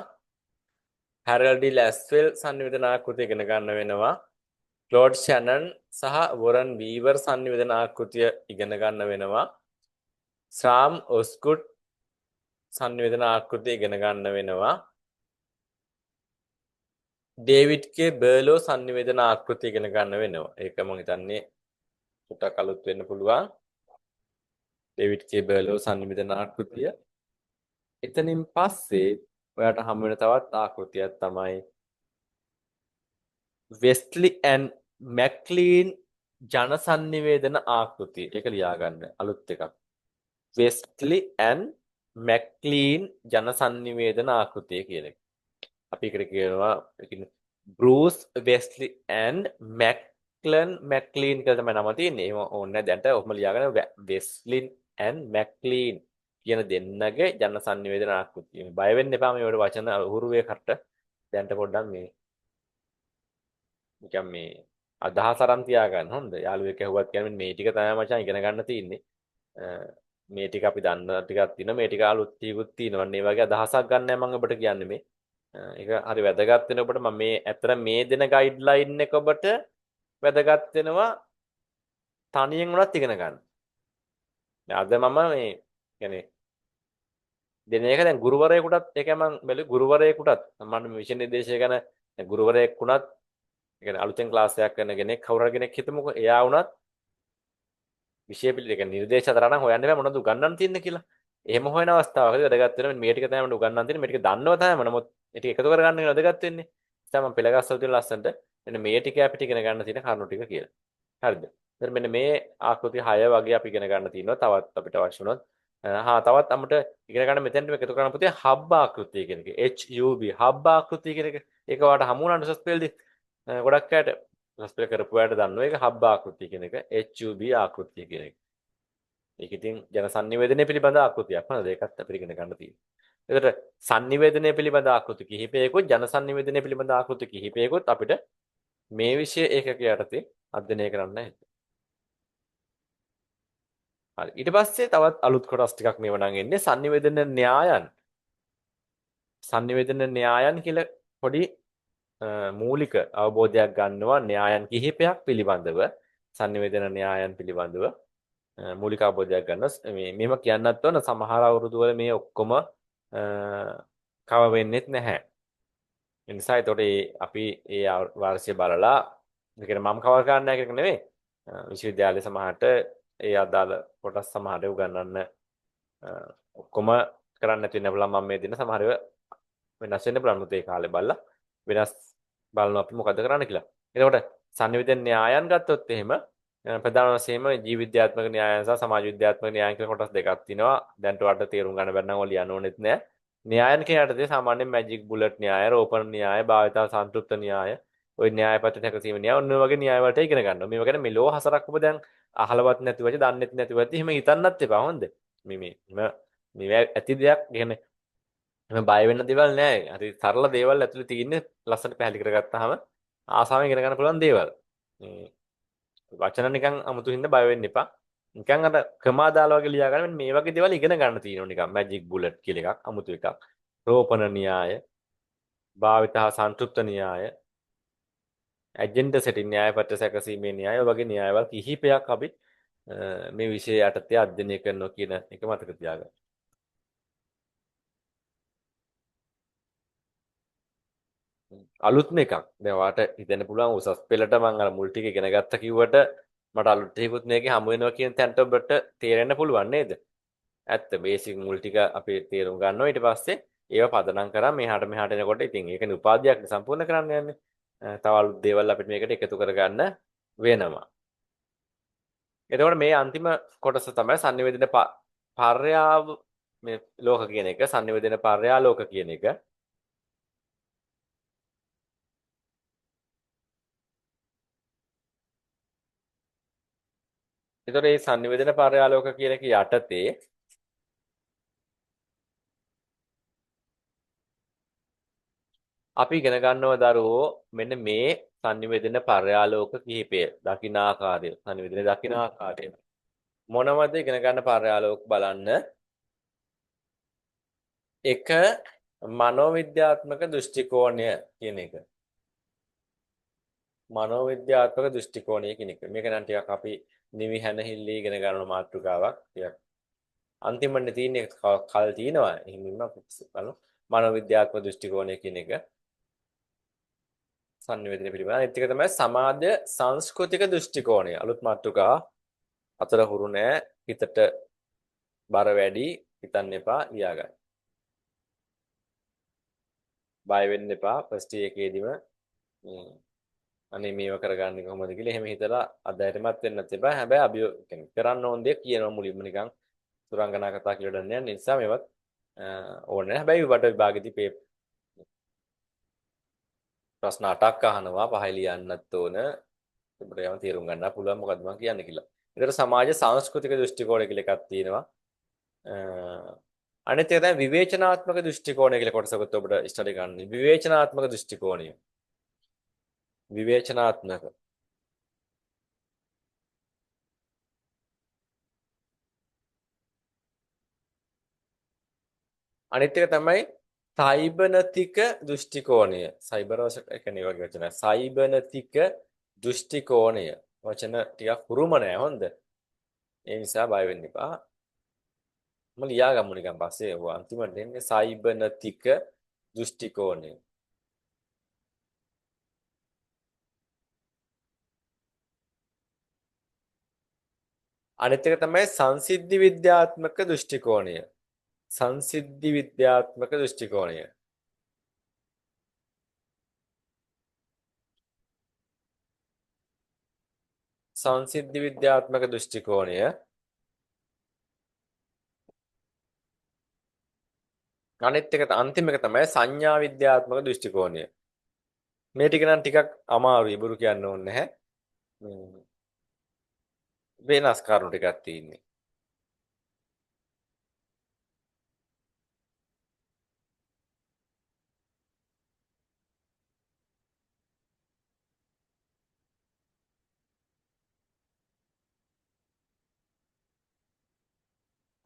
හැරල්ඩ් ඩි ලැස්වෙල් සංවිධාන ආකෘතිය ඉගෙන ගන්න වෙනවා. ක්ලෝඩ් ෂැනන් සහ වොරන් වීවර් සංවිධාන ආකෘතිය ඉගෙන ගන්න වෙනවා. ශ්‍රාම් ඔස්කුට් සංවිධාන ආකෘතිය ඉගෙන ගන්න වෙනවා. ඩේවිඩ් කේ බර්ලෝ සංනිවේදන ආකෘතිය ඉගෙන ගන්න වෙනවා. ඒක මම හිතන්නේ ටිකක් අලුත් වෙන්න පුළුවන්. ඩේවිඩ් කේ බර්ලෝ සංනිවේදන ආකෘතිය. එතනින් පස්සේ ඔයාට හම් වෙන තවත් ආකෘතියක් තමයි වෙස්ලි ඇන් මැක්ලීන් ජන සංනිවේදන ආකෘතිය. ඒක ලියා ගන්න අලුත් එකක්. වෙස්ලි ඇන් මැක්ලීන් ජන සංනිවේදන ආකෘතිය කියන එක. අපි එකට කියනවා බෲස් වෙස්ලි ඇන්ඩ් මැක්ලීන් කියලා තමයි නම තියෙන්නේ. එහෙම ඕනේ දැන්ට ඔහොම ලියාගෙන වෙස්ලින් ඇන්ඩ් මැක්ලීන් කියන දෙන්නගේ ජන සංනිවේදන ආකෘතිය. බය වෙන්න එපා මේ වල වචන උහුරුවේ කට. දැන්ට පොඩ්ඩක් මේ නිකන් මේ අදහස අරන් තියාගන්න හොඳ. යාළුවෙක් ඇහුවත් කියන්නේ මේ ටික තමයි මචං ඉගෙන ගන්න තියෙන්නේ. මේ ටික අපි දන්න ටිකක් තියෙනවා. මේ ටික අලුත් ටිකුත් තියෙනවා. මේ වගේ අදහසක් ගන්නයි මම ඔබට කියන්නේ මේ. ඒක හරි වැදගත් වෙන ඔබට මම මේ ඇත්තට මේ දෙන ගයිඩ්ලයින් එක ඔබට වැදගත් වෙනවා තනියෙන් උනත් ඉගෙන ගන්න. දැන් අද මම මේ يعني දෙන එක දැන් ගුරුවරයෙකුටත් ඒක මම බැලුවේ ගුරුවරයෙකුටත් මම මේ විෂය නිර්දේශය ගැන ගුරුවරයෙක් වුණත් ඒ කියන්නේ අලුතෙන් ක්ලාස් එකක් කරන කෙනෙක් කවුරු හරි කෙනෙක් හිතමුකෝ එයා වුණත් විෂය පිළිවෙල කියන්නේ නිර්දේශ තරණ හොයන්න බෑ මොනවද උගන්වන්න තියෙන්නේ කියලා. එහෙම හොයන අවස්ථාවකදී වැදගත් වෙනවා මේ ටික තමයි මම උගන්වන්න තියෙන්නේ මේ ටික දන්නව තමයි නමුත් මේ ටික එකතු කරගන්න එක වැදගත් වෙන්නේ. ඉතින් මම පෙළගස්සලා තියෙන ලස්සනට මෙන්න මේ ටික අපිට ඉගෙන ගන්න තියෙන කරුණු ටික කියලා. හරිද? එතන මෙන්න මේ ආකෘති 6 වගේ අපි ඉගෙන ගන්න තියෙනවා. තවත් අපිට අවශ්‍ය වුණොත් තවත් අපිට ඉගෙන ගන්න මෙතෙන්ට මේක එකතු කරන්න පුතේ හබ් ආකෘතිය කියන එක. HUB හබ් ආකෘතිය කියන එක. ඒක ඔයාලට හමු වුණා උසස් පෙළදී. ගොඩක් අයට උසස් පෙළ කරපු අයට දන්නවා ඒක හබ් ආකෘතිය කියන එක. HUB ආකෘතිය කියන එක. ඒක ඉතින් ජන සංනිවේදනය පිළිබඳ ආකෘතියක් නේද? ඒකත් අපිට ඉගෙන ගන්න තියෙනවා. එතකොට සංනිවේදනය පිළිබඳ ආකෘති කිහිපයකුත් ජන සංනිවේදනය පිළිබඳ ආකෘති කිහිපයකුත් අපිට මේ විෂය ඒකක යටතේ අධ්‍යයනය කරන්න හැකියි. හරි. ඊට පස්සේ තවත් අලුත් කොටස් ටිකක් මේව නම් එන්නේ සංනිවේදන න්‍යායන්. සංනිවේදන න්‍යායන් කියලා පොඩි මූලික අවබෝධයක් ගන්නවා න්‍යායන් කිහිපයක් පිළිබඳව සංනිවේදන න්‍යායන් පිළිබඳව මූලික අවබෝධයක් ගන්නවා. මේව කියන්නත් ඕන සමහර අවුරුදු වල මේ ඔක්කොම කව වෙන්නේත් නැහැ. ඒ නිසා ඒතකොට අපි ඒ වර්ෂය බලලා ඒ කියන්නේ මම කවර් කරන්න නැහැ කියන එක නෙවෙයි. විශ්වවිද්‍යාලයේ සමහරට ඒ අදාළ කොටස් සමහරට උගන්වන්න ඔක්කොම කරන්න නැති වෙන්න පුළුවන් මම මේ දින සමහර ඒවා වෙනස් වෙන්න පුළුවන් මුතේ කාලේ බලලා වෙනස් බලනවා අපි මොකද කරන්න කියලා. එතකොට සංනිවේදන න්‍යායන් ගත්තොත් එහෙම ප්‍රධාන වශයෙන්ම ජීව විද්‍යාත්මක න්‍යායන් සහ සමාජ විද්‍යාත්මක න්‍යායන් කියලා කොටස් දෙකක් තියෙනවා. දැන්ට ඔයාලට තේරුම් ගන්න බැරි නම් ඔය ලියන්න ඕනෙත් නෑ. න්‍යායන් කියන යටතේ සාමාන්‍යයෙන් මැජික් බුලට් න්‍යාය, රෝපණ න්‍යාය, භාවිතා සංතෘප්ත න්‍යාය, ওই න්‍යාය පත්‍ර හැකසීම න්‍යාය ඔන්න ඔය වගේ න්‍යාය වලට ඉගෙන ගන්නවා. මේවා ගැන මෙලෝ හසරක් ඔබ දැන් අහලවත් නැතිව ඇති, දන්නෙත් නැතිව ඇති. එහෙම හිතන්නත් එපා හොඳ. මේ ඇති දෙයක් කියන්නේ එහෙම බය වෙන්න දේවල් නෑ. හරි සරල දේවල් ඇතුලේ තියෙන්නේ ලස්සනට පැහැදිලි කරගත්තාම ආසාවෙන් ඉගෙන ගන්න පුළුවන් දේවල්. වචන නිකන් අමුතු හින්දා බය වෙන්න එපා. නිකන් අර ක්‍රමා දාලා වගේ ලියා ගන්න මේ වගේ දේවල් ඉගෙන ගන්න තියෙනවා නිකන් මැජික් බුලට් කියලා එකක් අමුතු එකක්. රෝපණ න්‍යාය, භාවිත හා සංතෘප්ත න්‍යාය, ඇජෙන්ඩා සෙටින් න්‍යාය පත්‍ර සැකසීමේ න්‍යාය වගේ න්‍යායවල කිහිපයක් අපි මේ විෂය යටතේ අධ්‍යයනය කරනවා කියන එක මතක තියාගන්න. අලුත්ම එකක්. දැන් ඔයාට හිතෙන්න පුළුවන් උසස් පෙළට මම අර මුල් ටික ඉගෙන ගත්ත කිව්වට මට අලුත් ටිකකුත් මේකේ හමු වෙනවා කියන තැනට ඔබට තේරෙන්න පුළුවන් නේද? ඇත්ත බේසික් මුල් ටික අපි තේරුම් ගන්නවා ඊට පස්සේ ඒව පදනම් කරා මෙහාට මෙහාට එනකොට ඉතින් ඒකනේ උපාධියක් සම්පූර්ණ කරන්න යන්නේ. තව අලුත් දේවල් අපිට මේකට එකතු කරගන්න වෙනවා. එතකොට මේ අන්තිම කොටස තමයි sannivedana පර්යාව මේ ලෝක කියන එක sannivedana පර්යාලෝක කියන එක. එතකොට මේ sannivedana පර්යාලෝක කියන එක යටතේ අපි ඉගෙන ගන්නවා දරුවෝ මෙන්න මේ sannivedana පර්යාලෝක කිහිපය දකින්න ආකාරය sannivedana දකින්න ආකාරය මොනවද ඉගෙන ගන්න පර්යාලෝක බලන්න එක මනෝවිද්‍යාත්මක දෘෂ්ටි කෝණය කියන එක මනෝවිද්‍යාත්මක දෘෂ්ටි කෝණය කියන එක මේක නම් ටිකක් අපි නිවිහැනහිල්ලී ඉගෙන ගන්න මාතෘකාවක් ටිකක් අන්තිමට තියෙන කල් තියෙනවා එහෙනම් බලමු මනෝවිද්‍යාත්මක දෘෂ්ටි කෝණය කියන එක sannivedana පිළිබඳ අනිත් එක තමයි සමාජ සංස්කෘතික දෘෂ්ටි කෝණය අලුත් මාතෘකා අතර හුරු නෑ හිතට බර වැඩි හිතන්න එපා ලියාගන්න බය වෙන්න එපා ෆස්ට් එකේදීම අනේ මේව කරගන්නේ කොහොමද කියලා එහෙම හිතලා අධෛර්යමත් වෙන්නත් එපා හැබැයි අභියෝග කරන්න ඕන දේ කියනවා මුලින්ම නිකන් සුරංගනා කතා කියලා දන්නේ නැහැ නිසා මේවත් ඕනේ නැහැ හැබැයි වට විභාගෙදී ප්‍රශ්න 8ක් අහනවා පහයි ලියන්නත් ඕන ඔබට යම තේරුම් ගන්න පුළුවන් මොකද්ද මම කියන්නේ කියලා. ඒතර සමාජ සංස්කෘතික දෘෂ්ටි කෝණය කියලා එකක් තියෙනවා. අනිත් එක තමයි විවේචනාත්මක දෘෂ්ටි කෝණය කියලා කොටසකට ඔබට ස්ටඩි ගන්න. විවේචනාත්මක දෘෂ්ටි කෝණය. විවේචනාත්මක. අනිත් එක තමයි සයිබර්නතික දෘෂ්ටි කෝණය. සයිබර් කියන්නේ වගේ වචන. සයිබර්නතික දෘෂ්ටි කෝණය. වචන ටිකක් හුරුම නෑ හොඳ. ඒ නිසා බය වෙන්න එපා. මම ලියාගමු නිකන් පස්සේ ඔය අන්තිමට දෙන්නේ සයිබර්නතික දෘෂ්ටි කෝණය. අනිත් එක තමයි සංසිද්ධි විද්‍යාත්මක දෘෂ්ටි කෝණය. සංසිද්ධි විද්‍යාත්මක දෘෂ්ටි කෝණය. සංසිද්ධි විද්‍යාත්මක දෘෂ්ටි කෝණය. අනිත් එක අන්තිම එක තමයි සංඥා විද්‍යාත්මක දෘෂ්ටි කෝණය. මේ ටික නම් ටිකක් අමාරුයි බොරු කියන්න ඕනේ නැහැ. වෙනස් කරුණු ටිකක් තියෙන්නේ.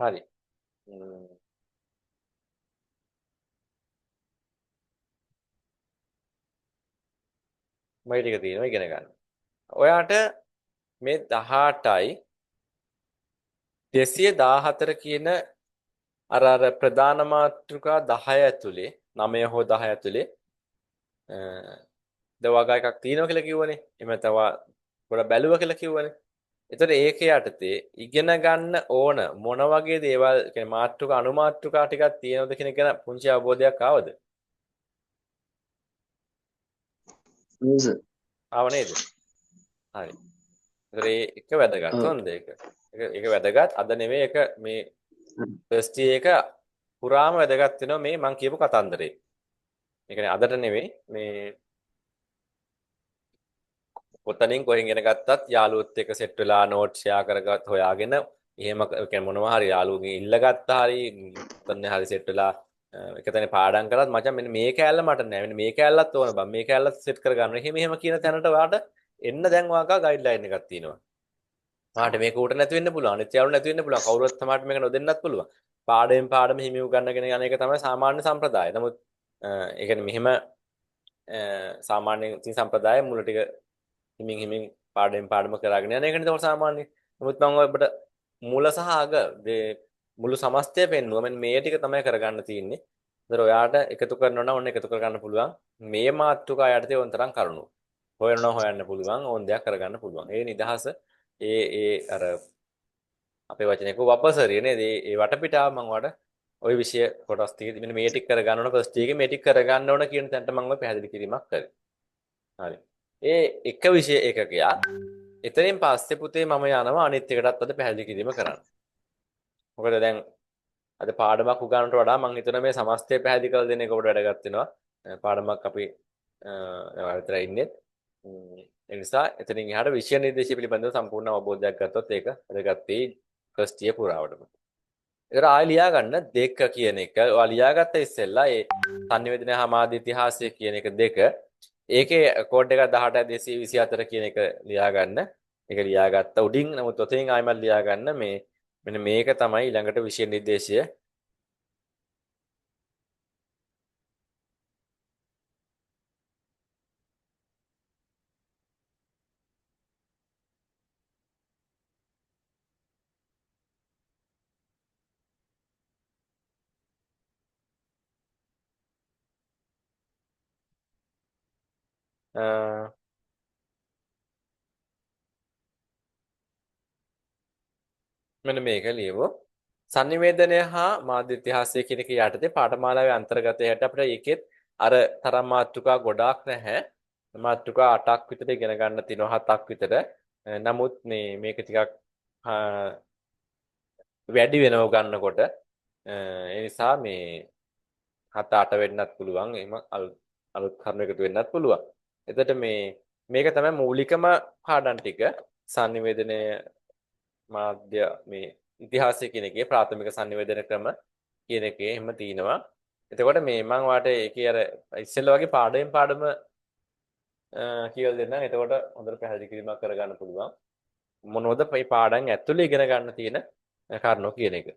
හරි. මේ ටික තියෙනවා ඉගෙන ගන්න. ඔයාට මේ 18යි 214 කියන අර ප්‍රධාන මාතෘකා 10 ඇතුලේ 9 හෝ 10 ඇතුලේ දවගා එකක් තියෙනවා කියලා කිව්වනේ. එහෙම තව පොඩ බැලුවා කියලා කිව්වනේ. ඒතර ඒකේ යටතේ ඉගෙන ගන්න ඕන මොන වගේ දේවල් කියන්නේ මාතෘකා අනුමාතෘකා ටිකක් තියෙනවද කියන එක පුංචි අවබෝධයක් ආවද? ආව නේද? හරි. ඒතර ඒක වැදගත් හොඳ ඒක. ඒක වැදගත් අද නෙමෙයි ඒක මේ ෆස්ට් එක පුරාම වැදගත් වෙනවා මේ මම කියපු කතන්දරේ. ඒ කියන්නේ අදට නෙමෙයි මේ කොතනින් කොහෙන් ඉගෙන ගත්තත් යාළුවොත් එක්ක සෙට් වෙලා නෝට් ෂෙයා කරගත් හොයාගෙන එහෙම කියන්නේ මොනවා හරි යාළුවගෙන් ඉල්ලගත්තා හරි කොතන හරි සෙට් වෙලා එකතැන පාඩම් කරත් මචං මෙන්න මේ කෑල්ල මට නෑ මෙන්න මේ කෑල්ලත් ඕන බං මේ කෑල්ලත් සෙට් කරගන්න. එහෙම කියන තැනට ඔයාට එන්න දැන් වාකා ගයිඩ්ලයින් එකක් තියෙනවා. සමහරට මේක උට නැති වෙන්න පුළුවන්. අනිත් යාළුවෝ නැති වෙන්න පුළුවන්. කවුරුත් සමහරට මේක නොදෙන්නත් පුළුවන්. පාඩයෙන් පාඩම හිමි උගන්නගෙන යන එක තමයි සාමාන්‍ය සම්ප්‍රදාය. නමුත් ඒ කියන්නේ මෙහෙම සාමාන්‍ය ඉතින් සම්ප්‍රදාය මුල ටික හිමින් හිමින් පාඩයෙන් පාඩම කරගෙන යන එකනේ තමයි සාමාන්‍ය. නමුත් මම ඔබට මුල සහ අග මුළු සමස්තය පෙන්නුවා. මෙන්න මේ ටික තමයි කරගන්න තියෙන්නේ. ඒතර ඔයාට එකතු කරනවා නම් ඔන්න එකතු කරගන්න පුළුවන්. මේ මාතෘකා යටතේ ඕන තරම් කරුණු. හොයනවා හොයන්න පුළුවන්. ඕන දෙයක් කරගන්න පුළුවන්. ඒ නිදහස ඒ අර අපේ වචනයක වපසරිය නේද? ඒ වටපිටාව මම ඔයාලට ওই විෂය කොටස් ටික මෙන්න මේ ටික කරගන්න ඕන ෆස්ට් එකේ මේ ටික කරගන්න ඕන කියන තැනට මම ඔය පැහැදිලි කිරීමක් කරේ. හරි. ඒ එක විෂය එකකයක්. එතනින් පස්සේ පුතේ මම යනවා අනිත් එකටත් අද පැහැදිලි කිරීම කරන්න. මොකද දැන් අද පාඩමක් උගන්වන්නට වඩා මම හිතනවා මේ සමස්තය පැහැදිලි කරලා දෙන එක ඔබට වැදගත් වෙනවා. පාඩමක් අපි විතර ඉන්නේ. ඒ නිසා එතනින් එහාට විෂය නිර්දේශය පිළිබඳව සම්පූර්ණ අවබෝධයක් ගත්තොත් ඒක වැදගත් වෙයි ෆස්ට් ඉයර් පුරාවටම. ඒකට ආයෙ ලියා ගන්න දෙක කියන එක. ඔයා ලියාගත්ත ඉස්සෙල්ලා ඒ sannivedana හා මාධ්‍ය ඉතිහාසය කියන එක දෙක. ඒකේ කෝඩ් එක 18224 කියන එක ලියා ගන්න. ඒක ලියාගත්ත උඩින් නමුත් ඔතෙන් ආයෙමත් ලියා ගන්න මේ මෙන්න මේක තමයි ඊළඟට විෂය නිර්දේශය. මෙන්න මේක ලියවෝ. sannivedanaya හා මාධ්‍ය ඉතිහාසය කියන එක යටතේ පාඨමාලාවේ අන්තර්ගතයට අපිට ඒකෙත් අර තරම් මාතෘකා ගොඩාක් නැහැ. මාතෘකා 8ක් විතර ඉගෙන ගන්න තියෙනවා 7ක් විතර. නමුත් මේක ටිකක් වැඩි වෙනව ගන්නකොට ඒ නිසා මේ 7 8 වෙන්නත් පුළුවන්. එහෙම අලුත් කරුණු එකතු වෙන්නත් පුළුවන්. එතකොට මේක තමයි මූලිකම පාඩම් ටික. sannivedanaya මාධ්‍ය මේ ඉතිහාසය කියන එකේ ප්‍රාථමික sannivedana ක්‍රම කියන එකේ එහෙම තිනවා. එතකොට මේ මම වාට ඒකේ අර ඉස්සෙල්ලා වගේ පාඩයෙන් පාඩම කියලා දෙන්නම්. එතකොට හොඳට පැහැදිලි කිරීමක් කරගන්න පුළුවන්. මොනවද මේ පාඩම් ඇතුලේ ඉගෙන ගන්න තියෙන කාරණෝ කියන එක.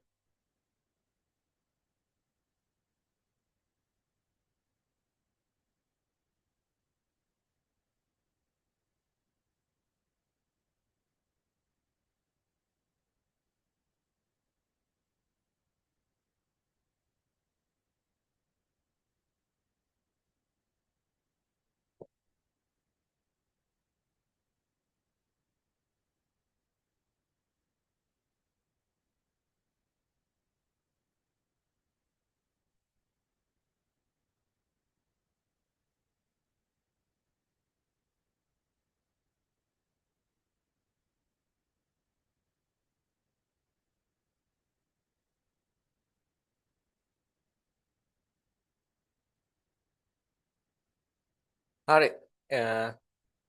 හරි.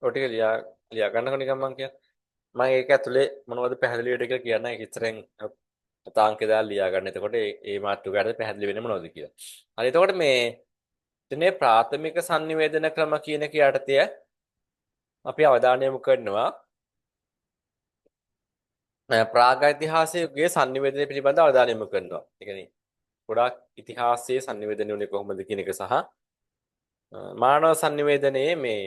ඔය ටික ලියා ගන්නකො නිකන් මම කියන්නේ. මම ඒක ඇතුලේ මොනවද පැහැදිලි වෙන්නේ කියලා කියන්න. ඒක ඉස්සරෙන් තාංකේ දාලා ලියා ගන්න. එතකොට ඒ මාතෘකාවට පැහැදිලි වෙන්නේ මොනවද කියලා. හරි. එතකොට මේ එතනේ ප්‍රාථමික sannivedana ක්‍රම කියන එක යටතේ අපි අවධානය යොමු කරනවා ප්‍රාග්යිතිහාසයේ sannivedana පිළිබඳව අවධානය යොමු කරනවා. ඒ කියන්නේ ගොඩාක් ඉතිහාසයේ sannivedana උනේ කොහොමද කියන එක සහ මානව sannivedanයේ මේ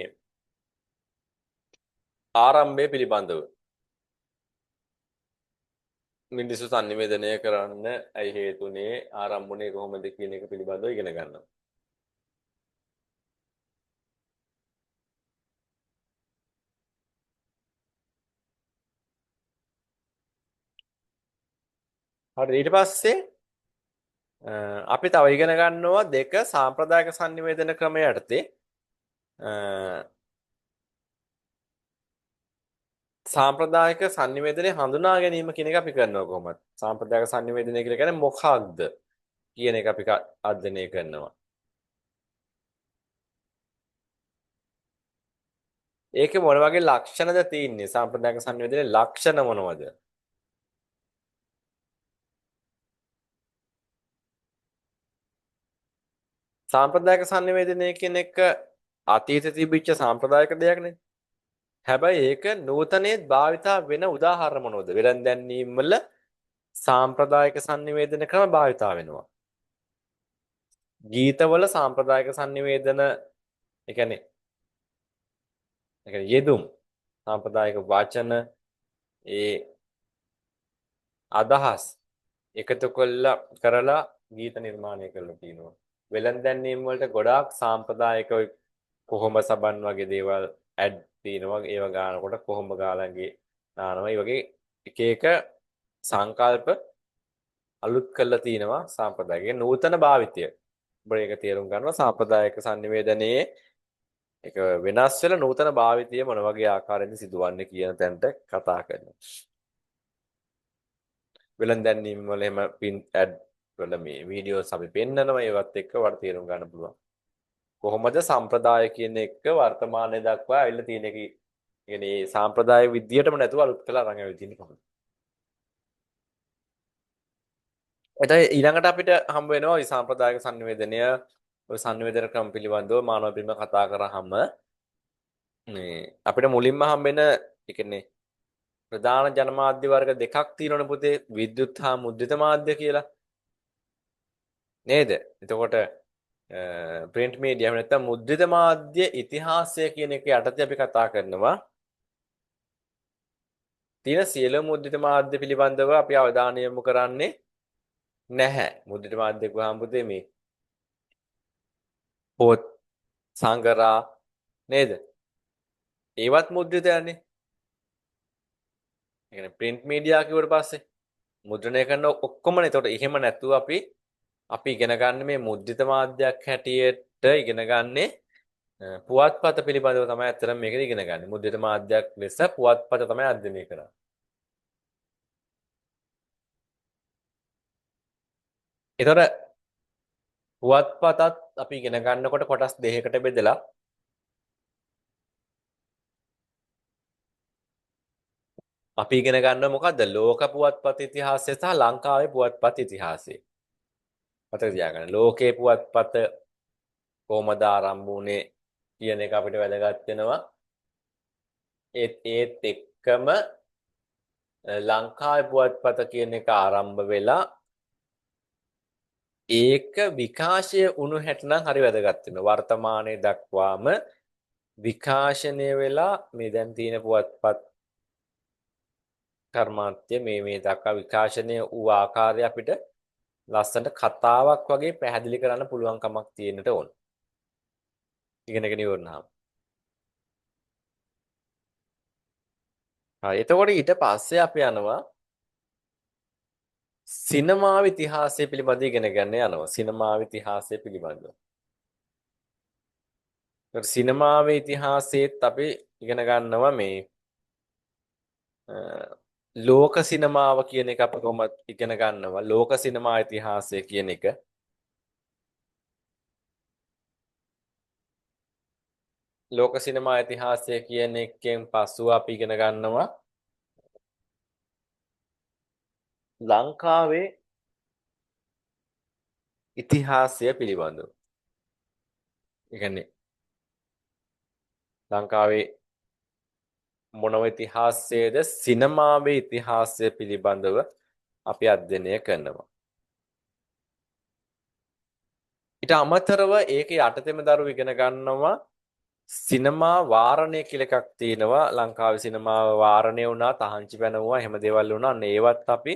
ආරම්භය පිළිබඳව මිනිස්සු sannivedanaya කරන්න ඇයි හේතුනේ ආරම්භුනේ කොහොමද කියන එක පිළිබඳව ඉගෙන ගන්නවා. හරි ඊට පස්සේ අපි තව ඉගෙන ගන්නවා දෙක සාම්ප්‍රදායික sannivedana ක්‍රමය යටතේ සාම්ප්‍රදායික sannivedana හඳුනා ගැනීම කියන එක අපි කරනවා කොහොමද? සාම්ප්‍රදායික sannivedana කියලා කියන්නේ මොකක්ද කියන එක අපි අධ්‍යයනය කරනවා. ඒකේ මොන වගේ ලක්ෂණද තියෙන්නේ? සාම්ප්‍රදායික sannivedana ලක්ෂණ මොනවද? සාම්ප්‍රදායික sannivedana කියන එක අතීතේ තිබිච්ච සාම්ප්‍රදායික දෙයක් නේ. හැබැයි ඒක නූතනයේත් භාවිතා වෙන උදාහරණ මොනවද? වෙලෙන් දැන්වීම වල සාම්ප්‍රදායික sannivedana ක්‍රම භාවිතා වෙනවා. ගීතවල සාම්ප්‍රදායික sannivedana ඒ කියන්නේ යෙදුම් සාම්ප්‍රදායික වචන ඒ අදහස් එකතු කරලා ගීත නිර්මාණය කරලා තිනවා. වෙලෙන් දැන්වීම වලට ගොඩාක් සාම්ප්‍රදායික කොහොඹ සබන් වගේ දේවල් ඇඩ් තිනවා. ඒව ගානකොට කොහොඹ ගාලන්ගේ නානවා. ඒ වගේ එක එක සංකල්ප අලුත් කරලා තිනවා සාම්ප්‍රදායික නූතන භාවිතය. ඔබ ඒක තේරුම් ගන්නවා සාම්ප්‍රදායික sannivedanයේ ඒක වෙනස් වෙලා නූතන භාවිතය මොන වගේ ආකාරයෙන්ද සිදුවන්නේ කියන තැනට කතා කරනවා. වෙලෙන් දැන්වීම වල එහෙම පින් ඇඩ් වල මේ වීඩියෝස් අපි පෙන්නනවා ඒවත් එක්ක වට තේරුම් ගන්න පුළුවන්. කොහොමද සම්ප්‍රදාය කියන එක වර්තමානයේ දක්වා ඇවිල්ලා තියෙන එක කියන්නේ සාම්ප්‍රදාය විද්‍යයටම නැතුව අලුත් කළා අරන් ඇවිල්ලා තියෙන්නේ කොහොමද? එතකොට ඊළඟට අපිට හම්බ වෙනවා මේ සාම්ප්‍රදායික sannivedanය ඔය sannivedana ක්‍රම පිළිබඳව මානව පිළිම කතා කරාම මේ අපිට මුලින්ම හම්බෙන ඒ කියන්නේ ප්‍රධාන ජනමාධ්‍ය වර්ග දෙකක් තියෙනවනේ පුතේ විද්‍යුත් හා මුද්‍රිත මාධ්‍ය කියලා නේද? එතකොට ප්‍රින්ට් මීඩියා එහෙම නැත්නම් මුද්‍රිත මාධ්‍ය ඉතිහාසය කියන එක යටතේ අපි කතා කරනවා. තියෙන සියලු මුද්‍රිත මාධ්‍ය පිළිබඳව අපි අවධානය යොමු කරන්නේ නැහැ. මුද්‍රිත මාධ්‍ය ගුවාම පුතේ මේ පොත් සංගරා නේද? ඒවත් මුද්‍රිතයන්නේ. ඒ කියන්නේ ප්‍රින්ට් මීඩියා කිව්වට පස්සේ මුද්‍රණය කරන ඔක්කොමනේ. එතකොට එහෙම නැතුව අපි ඉගෙන ගන්න මේ මුද්‍රිත මාධ්‍යයක් හැටියට ඉගෙන ගන්නේ පුවත්පත පිළිබඳව තමයි අත්‍තරම මේකද ඉගෙන ගන්න. මුද්‍රිත මාධ්‍යයක් ලෙස පුවත්පත තමයි අධ්‍යයනය කරන්නේ. ඒතර පුවත්පතත් අපි ඉගෙන ගන්නකොට කොටස් දෙකකට බෙදලා අපි ඉගෙන ගන්නවා මොකද්ද? ලෝක පුවත්පත් ඉතිහාසය සහ ලංකාවේ පුවත්පත් ඉතිහාසය. මතක තියාගන්න. ලෝකේ පුවත්පත කොහමද ආරම්භ වුනේ කියන එක අපිට වැදගත් වෙනවා. ඒත් එක්කම ලංකාවේ පුවත්පත කියන එක ආරම්භ වෙලා ඒක විකාශය වුණු හැටි නම් හරි වැදගත් වෙනවා. වර්තමානයේ දක්වාම විකාශනය වෙලා මේ දැන් තියෙන පුවත්පත් කර්මාන්තය මේ දක්වා විකාශනය වූ ආකාරය අපිට ලස්සනට කතාවක් වගේ පැහැදිලි කරන්න පුළුවන් කමක් තියෙන්නට ඕන. ඉගෙනගෙන ඉවරනහම. හරි. එතකොට ඊට පස්සේ අපි යනවා සිනමාවේ ඉතිහාසය පිළිබඳව ඉගෙන ගන්න යනවා. සිනමාවේ ඉතිහාසය පිළිබඳව. ඒත් සිනමාවේ ඉතිහාසයේත් අපි ඉගෙන ගන්නවා මේ ලෝක සිනමාව කියන එක අපි කොහොමද ඉගෙන ගන්නවා. ලෝක සිනමා ඉතිහාසය කියන එක. ලෝක සිනමා ඉතිහාසය කියන එකෙන් පසුව අපි ඉගෙන ගන්නවා ලංකාවේ ඉතිහාසය පිළිබඳව. ඒ කියන්නේ ලංකාවේ මොනව ඉතිහාසයේද සිනමාවේ ඉතිහාසය පිළිබඳව අපි අධ්‍යයනය කරනවා. ඊට අමතරව ඒක යටතේම දරුවෝ ඉගෙන ගන්නවා සිනමා වාරණය කියලා එකක් තියෙනවා. ලංකාවේ සිනමාව වාරණය වුණා, තහංචි පැනවුවා, එහෙම දේවල් වුණා. අන්න ඒවත් අපි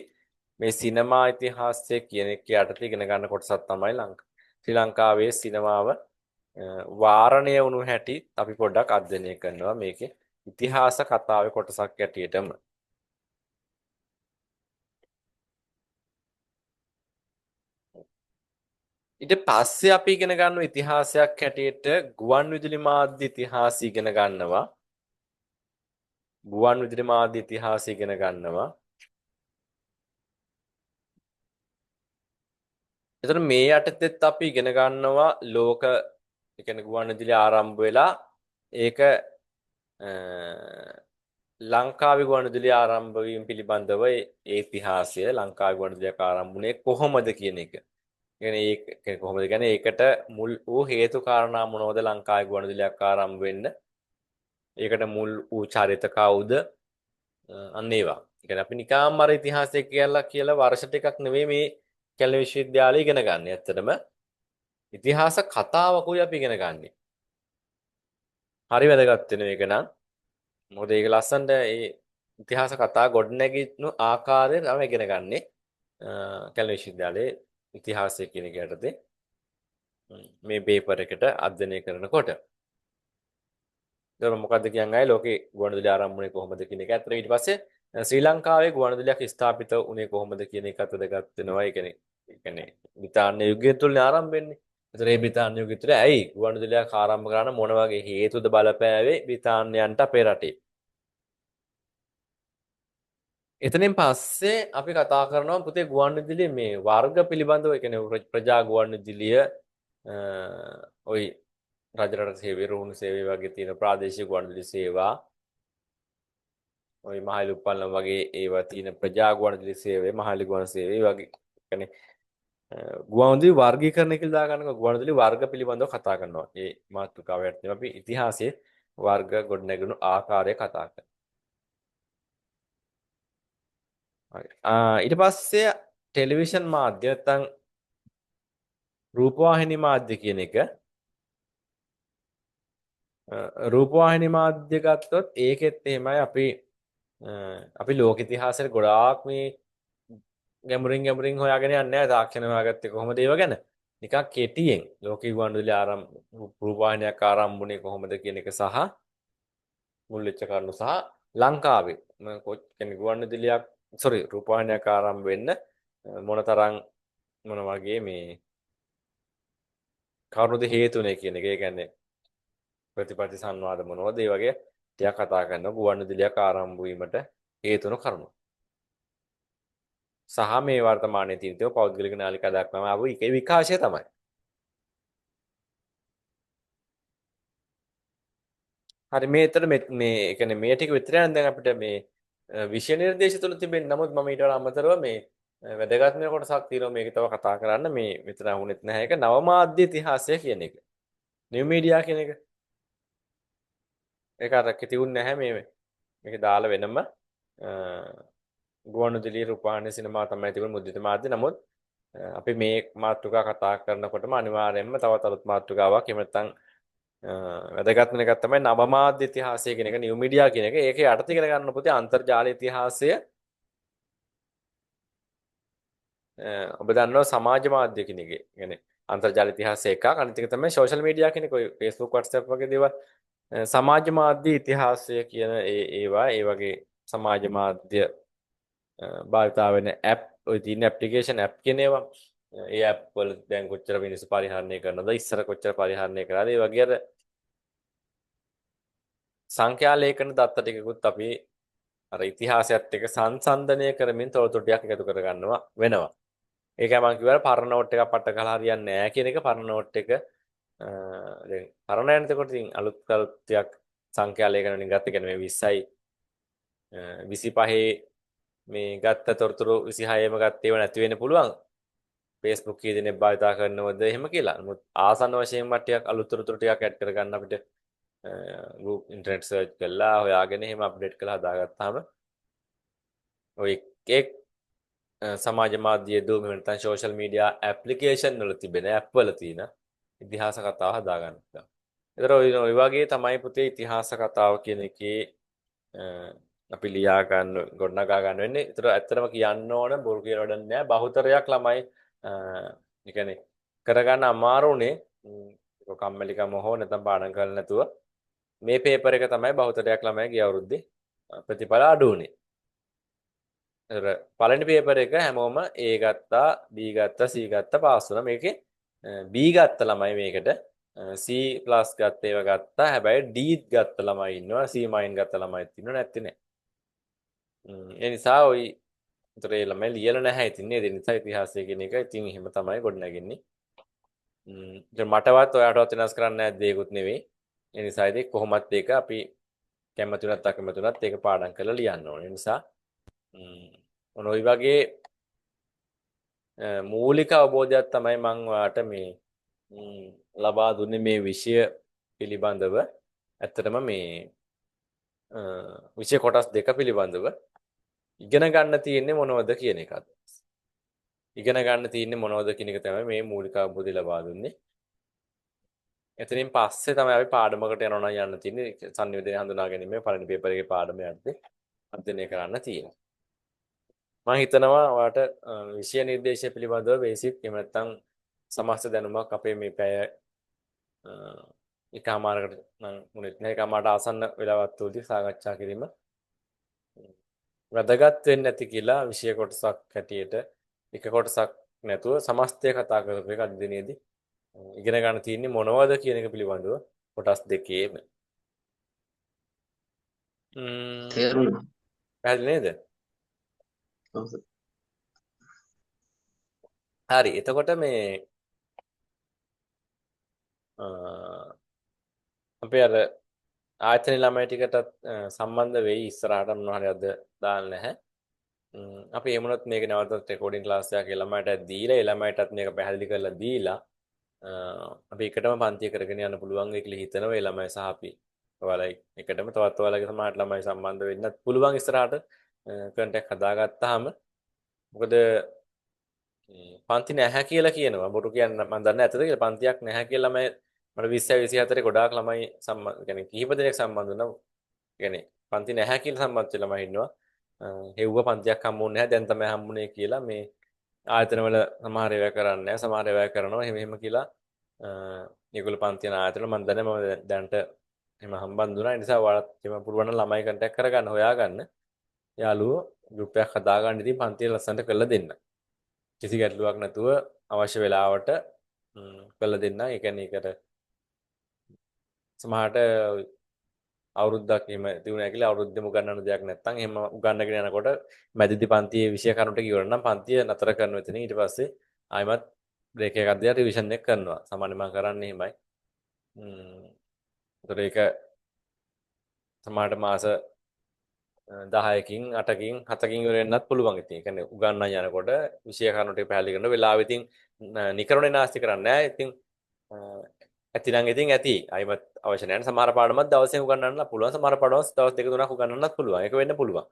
මේ සිනමා ඉතිහාසය කියන එක යටතේ ඉගෙන ගන්න කොටසක් තමයි ශ්‍රී ලංකාවේ සිනමාව වාරණය වුණු හැටි අපි පොඩ්ඩක් අධ්‍යයනය කරනවා මේකේ ඉතිහාස කතාවේ කොටසක් ඇටියටම. ඊට පස්සේ අපි ඉගෙන ගන්නවා ඉතිහාසයක් හැටියට ගුවන් විදුලි මාධ්‍ය ඉතිහාසය ඉගෙන ගන්නවා. ගුවන් විදුලි මාධ්‍ය ඉතිහාසය ඉගෙන ගන්නවා. එතකොට මේ යටතේත් අපි ඉගෙන ගන්නවා ලෝක ඒ කියන්නේ ගුවන් විදුලි ආරම්භ වෙලා ඒක ලංකාවේ ගුවන් විදුලි ආරම්භ වීම පිළිබඳව ඒ ඉතිහාසය ලංකාවේ ගුවන් විදුලියක් ආරම්භ වුණේ කොහොමද කියන එක. කියන්නේ ඒක කොහොමද කියන්නේ ඒකට මුල් වූ හේතු කාරණා මොනවද ලංකාවේ ගුවන් විදුලියක් ආරම්භ වෙන්න? ඒකට මුල් වූ චරිත කවුද? අන්න ඒවා. ඒ කියන්නේ අපි නිකාම්ම අර ඉතිහාසය කියලා වර්ෂ ටිකක් නෙවෙයි මේ කැලණි විශ්වවිද්‍යාලේ ඉගෙන ගන්න. ඇත්තටම ඉතිහාස කතාවකුයි අපි ඉගෙන ගන්නේ. හරි වැදගත් වෙන එක නම් මොකද ඒක ලස්සනට ඒ ඉතිහාස කතා ගොඩනැගිච්චු ආකාරය තමයි ඉගෙන ගන්නේ. කැලණි විශ්වවිද්‍යාලයේ ඉතිහාසය කියන එක යටතේ මේ පේපර් එකට අධ්‍යයනය කරනකොට. ඒතර මොකද්ද කියන්නේ ලෝකේ ගුවන්විදුලි ආරම්භුනේ කොහොමද කියන එක. ඇත්තට ඊට පස්සේ ශ්‍රී ලංකාවේ ගුවන්විදුලියක් ස්ථාපිත වුණේ කොහොමද කියන එකත් වැදගත් වෙනවා. ඒ කියන්නේ බ්‍රිතාන්‍ය යුගය තුලනේ ආරම්භ වෙන්නේ. ඒතර මේ බ්‍රිතාන්‍ය යුගය තුල ඇයි ගුවන්විදුලියක් ආරම්භ කරන්න මොන වගේ හේතුද බලපෑවේ බ්‍රිතාන්‍යයන්ට අපේ රටේ. එතනින් පස්සේ අපි කතා කරනවා පුතේ ගුවන්විදුලියේ මේ වර්ග පිළිබඳව. ඒ කියන්නේ ප්‍රජා ගුවන්විදුලිය ඔයි රජරට සේවය, රුහුණු සේවය වගේ තියෙන ප්‍රාදේශීය ගුවන්විදුලි සේවා, ඔය මහලු උපල්ලම වගේ ඒවා තියෙන ප්‍රජා ගුවන්විදුලි සේවය, මහලු ගුවන් සේවය වගේ. කියන්නේ ගුවන්විදුලි වර්ගීකරණය කියලා දාගන්නකො ගුවන්විදුලි වර්ග පිළිබඳව කතා කරනවා. මේ මාතෘකාව යටතේ අපි ඉතිහාසයේ වර්ග ගොඩනැගුණු ආකාරය කතා කරනවා. හරි. ඊට පස්සේ ටෙලිවිෂන් මාධ්‍ය නැත්නම් රූපවාහිනී මාධ්‍ය කියන එක රූපවාහිනී මාධ්‍ය ගත්තොත් ඒකෙත් එහෙමයි අපි ලෝක ඉතිහාසයේ ගොඩාක් මේ ගැඹුරින් හොයාගෙන යන්නේ නැහැ. තාක්ෂණ හොයාගත්තේ කොහොමද ඒව ගැන? නිකන් කෙටියෙන් ලෝකීය ගුවන්විදුලි රූපවාහිනියක් ආරම්භුනේ කොහොමද කියන එක සහ මුල් වෙච්ච කරුණු සහ ලංකාවේ කියන්නේ ගුවන්විදුලියක් රූපවාහිනියක් ආරම්භ වෙන්න මොනතරම් මොන වගේ මේ කරුණුද හේතුනේ කියන එක. ඒ කියන්නේ ප්‍රතිපත්ති සංවාද මොනවද ඒ වගේ ටිකක් කතා කරනවා ගුවන්විදුලියක් ආරම්භ වීමට හේතු වන කරුණු. සහ මේ වර්තමානයේ තියෙන පෞද්ගලික නාලිකා දක්වාම ආපු විකාශය තමයි. හරි මේතර මේ කියන්නේ මේ ටික විතරයි දැන් අපිට මේ විෂය නිර්දේශ තුල තිබෙන්නේ. නමුත් මම ඊට වඩා අමතරව මේ වැදගත් වෙන කොටසක් තියෙනවා මේක තව කතා කරන්න. මේ විතර වුණෙත් නැහැ ඒක නවමාධ්‍ය ඉතිහාසය කියන එක. නිව් මීඩියා කියන එක. ඒක අර කිතිවුන් නැහැ මේක දාලා වෙනම ගුවන්විදුලි රූපවාහිනී සිනමා තමයි තිබුණ මුද්‍රිත මාධ්‍ය. නමුත් අපි මේ මාතෘකා කතා කරනකොටම අනිවාර්යයෙන්ම තවත් අලුත් මාතෘකාවක් එහෙම නැත්නම් වැදගත් වෙන එකක් තමයි නවමාධ්‍ය ඉතිහාසය කියන එක නිව් මීඩියා කියන එක. ඒකේ යටතේ ඉගෙන ගන්න පුතේ අන්තර්ජාල ඉතිහාසය. ඔබ දන්නවා සමාජ මාධ්‍ය කියන එක. يعني අන්තර්ජාල ඉතිහාසය එකක්. අනිත් එක තමයි සෝෂල් මීඩියා කියන එක. ඔය Facebook WhatsApp වගේ දේවල්. සමාජ මාධ්‍ය ඉතිහාසය කියන ඒවා ඒ වගේ සමාජ මාධ්‍ය භාවිතා වෙන ඇප් ඔය තියෙන ඇප්ලිකේෂන් ඇප් කියන ඒවා. ඒ ඇප් වල දැන් කොච්චර මිනිස්සු පරිහරණය කරනවද ඉස්සර කොච්චර පරිහරණය කරාද ඒ වගේ අර සංඛ්‍යා ලේඛන දත්ත ටිකකුත් අපි අර ඉතිහාසයත් එක්ක සංසන්දනය කරමින් තොරතුරු ටිකක් එකතු කර ගන්නවා වෙනවා. ඒකයි මම කිව්වා පරණ නෝට් එකක් පට්ට ගහලා හරියන්නේ නැහැ කියන එක. පරණ නෝට් එක දැන් පරණ යන එතකොට ඉතින් අලුත් ටිකක් සංඛ්‍යා ලේඛන වලින් ගත්ත කියන්නේ මේ 20යි 25 මේ ගත්ත තොරතුරු 26ම ගත්තේව නැති වෙන්න පුළුවන්. Facebook කී දෙනෙක් භාවිතා කරනවද එහෙම කියලා. නමුත් ආසන්න වශයෙන් ටිකක් අලුත් තොරතුරු ටිකක් ඇඩ් කර ගන්න අපිට ඉන්ටර්නෙට් සර්ච් කරලා හොයාගෙන එහෙම අප්ඩේට් කරලා හදාගත්තාම ඔය එක් සමාජ මාධ්‍ය දුවම නැත්නම් සෝෂල් මීඩියා ඇප්ලිකේෂන් වල තිබෙන ඇප් වල තියෙන ඉතිහාස කතාව හදාගන්න පුළුවන්. ඒතර ඔය වගේ තමයි පුතේ ඉතිහාස කතාව කියන එකේ අපි ලියා ගන්න ගොඩනගා ගන්න වෙන්නේ. ඒතර ඇත්තටම කියන්න ඕන බොරු කියන වැඩක් නෑ. බහුතරයක් ළමයි ඒ කියන්නේ කරගන්න අමාරුනේ කම්මැලිකම හෝ නැත්නම් පාඩම් කරලා නැතුව මේ පේපර් එක තමයි බහුතරයක් ළමයි ගිය අවුරුද්දේ ප්‍රතිඵල අඩු වුනේ. ඒතර පළවෙනි පේපර් එක හැමෝම A ගත්තා, B ගත්තා, C ගත්තා පාස් වුණා. මේකේ B ගත්ත ළමයි මේකට C+ ගත්ත ඒවා ගත්තා. හැබැයි D ගත්ත ළමයි ඉන්නවා. C- ගත්ත ළමයිත් ඉන්නවා නැත්තේ නෑ. ඒ නිසා ওই ඒතර ඒ ළමයි ලියලා නැහැ ඉතින් නේද? ඒ නිසා ඉතිහාසය කියන එක ඉතින් එහෙම තමයි ගොඩනගන්නේ. මටවත් ඔයාටවත් වෙනස් කරන්න නැහැ දෙයක්වත් නෙවෙයි. ඒ නිසා ඉතින් කොහොමත් ඒක අපි කැමති උනත් අකමැති උනත් ඒක පාඩම් කරලා ලියන්න ඕනේ. ඒ නිසා ඔන්න ඔය වගේ මූලික අවබෝධයක් තමයි මම ඔයාට මේ ලබා දුන්නේ මේ විෂය පිළිබඳව. ඇත්තටම මේ විෂය කොටස් දෙක පිළිබඳව ඉගෙන ගන්න තියෙන්නේ මොනවද කියන එකද. ඉගෙන ගන්න තියෙන්නේ මොනවද කියන එක තමයි මේ මූලික අවබෝධය ලබා දුන්නේ. එතනින් පස්සේ තමයි අපි පාඩමකට යනවා නම් යන්න තියෙන්නේ සංනිවේදනය හඳුනා ගැනීම පළවෙනි පේපර් එකේ පාඩම යද්දී අධ්‍යයනය කරන්න තියෙනවා. මම හිතනවා ඔයාලට විෂය නිර්දේශය පිළිබඳව බේසික් එහෙම නැත්නම් සමස්ත දැනුමක් අපේ මේ පැය එකමාරකට නම් මුලින්ම එකමාරට ආසන්න වෙලාවත් තුලදී සාකච්ඡා කිරීම වැදගත් වෙන්නේ නැති කියලා විෂය කොටසක් හැටියට එක කොටසක් නැතුව සමස්තය කතා කරපු එක අද දිනේදී ඉගෙන ගන්න තියෙන්නේ මොනවද කියන එක පිළිබඳව කොටස් දෙකේම. තේරුණා. පැහැදිලි නේද? ඔව්. හරි. එතකොට මේ අපේ අර ආයතන ළමයි ටිකටත් සම්බන්ධ වෙයි ඉස්සරහට මොනවා හරි අද දාන්න නැහැ. අපි එමුණොත් මේක නැවතත් රෙකෝඩින් ක්ලාස් එකක් ළමයිට දීලා ඒ ළමයිටත් මේක පැහැදිලි කරලා දීලා අපි එකටම පන්තිය කරගෙන යන්න පුළුවන් වෙයි කියලා හිතනවා ඒ ළමයි සහ අපි. ඔයාලා එකටම තවත් ඔයාලගේ සමහර ළමයි සම්බන්ධ වෙන්නත් පුළුවන් ඉස්සරහට කන්ටැක්ට් හදාගත්තාම. මොකද පන්ති නැහැ කියලා කියනවා. බොරු කියන්න මම දන්නේ නැතද කියලා පන්තියක් නැහැ කියලා මම මට 20 24 ගොඩාක් ළමයි සම්බන්ධ يعني කිහිප දෙනෙක් සම්බන්ධ වුණා. يعني පන්ති නැහැ කියලා සම්බන්ධ වෙලා ළමයි ඉන්නවා. හෙව්ව පන්තියක් හම්බුනේ නැහැ දැන් තමයි හම්බුනේ කියලා මේ ආයතනවල සමහර ඒවා කරන්නේ නැහැ සමහර ඒවා කරනවා එහෙම එහෙම කියලා ඒගොල්ලෝ පන්ති යන ආයතනවල මම දන්නේ මම දැනට එහෙම හම්බන් දුනා ඒ නිසා ඔයාලත් එහෙම පුළුවන් නම් ළමයි කන්ටැක්ට් කරගන්න හොයාගන්න යාළුවෝ ගෲප් එකක් හදාගන්න ඉතින් පන්තිය ලස්සනට කරලා දෙන්න කිසි ගැටලුවක් නැතුව අවශ්‍ය වෙලාවට කරලා දෙන්න ඒ කියන්නේ ඒකට සමහරට අවුරුද්දක් එහෙම තිබුණා කියලා අවුරුද්දෙම උගන්වන්න දෙයක් නැත්නම් එහෙම උගන්වගෙන යනකොට මැදදි පන්තියේ විෂය කරුණට කිව්වොත් නම් පන්තිය නතර කරනවා එතන ඊට පස්සේ ආයෙමත් බ්‍රේක් එකක් දීලා රිවිෂන් එක කරනවා සාමාන්‍යයෙන් මම කරන්නේ එහෙමයි. ඒතර ඒක සමහරට මාස 10කින් 8කින් 7කින් ඉවර වෙන්නත් පුළුවන් ඉතින්. ඒ කියන්නේ උගන්වන්න යනකොට විෂය කරුණට පැහැදිලි කරන වෙලාවෙ ඉතින් නිකරුණේ නාස්ති කරන්නේ නැහැ. ඉතින් ඇතිනම් ඉතින් ඇති. ආයිමත් අවශ්‍ය නැහැ. සමහර පාඩමක් දවසෙන් උගන්වන්න පුළුවන්. සමහර පාඩම් දවස් දෙක තුනක් උගන්වන්නත් පුළුවන්. ඒක වෙන්න පුළුවන්.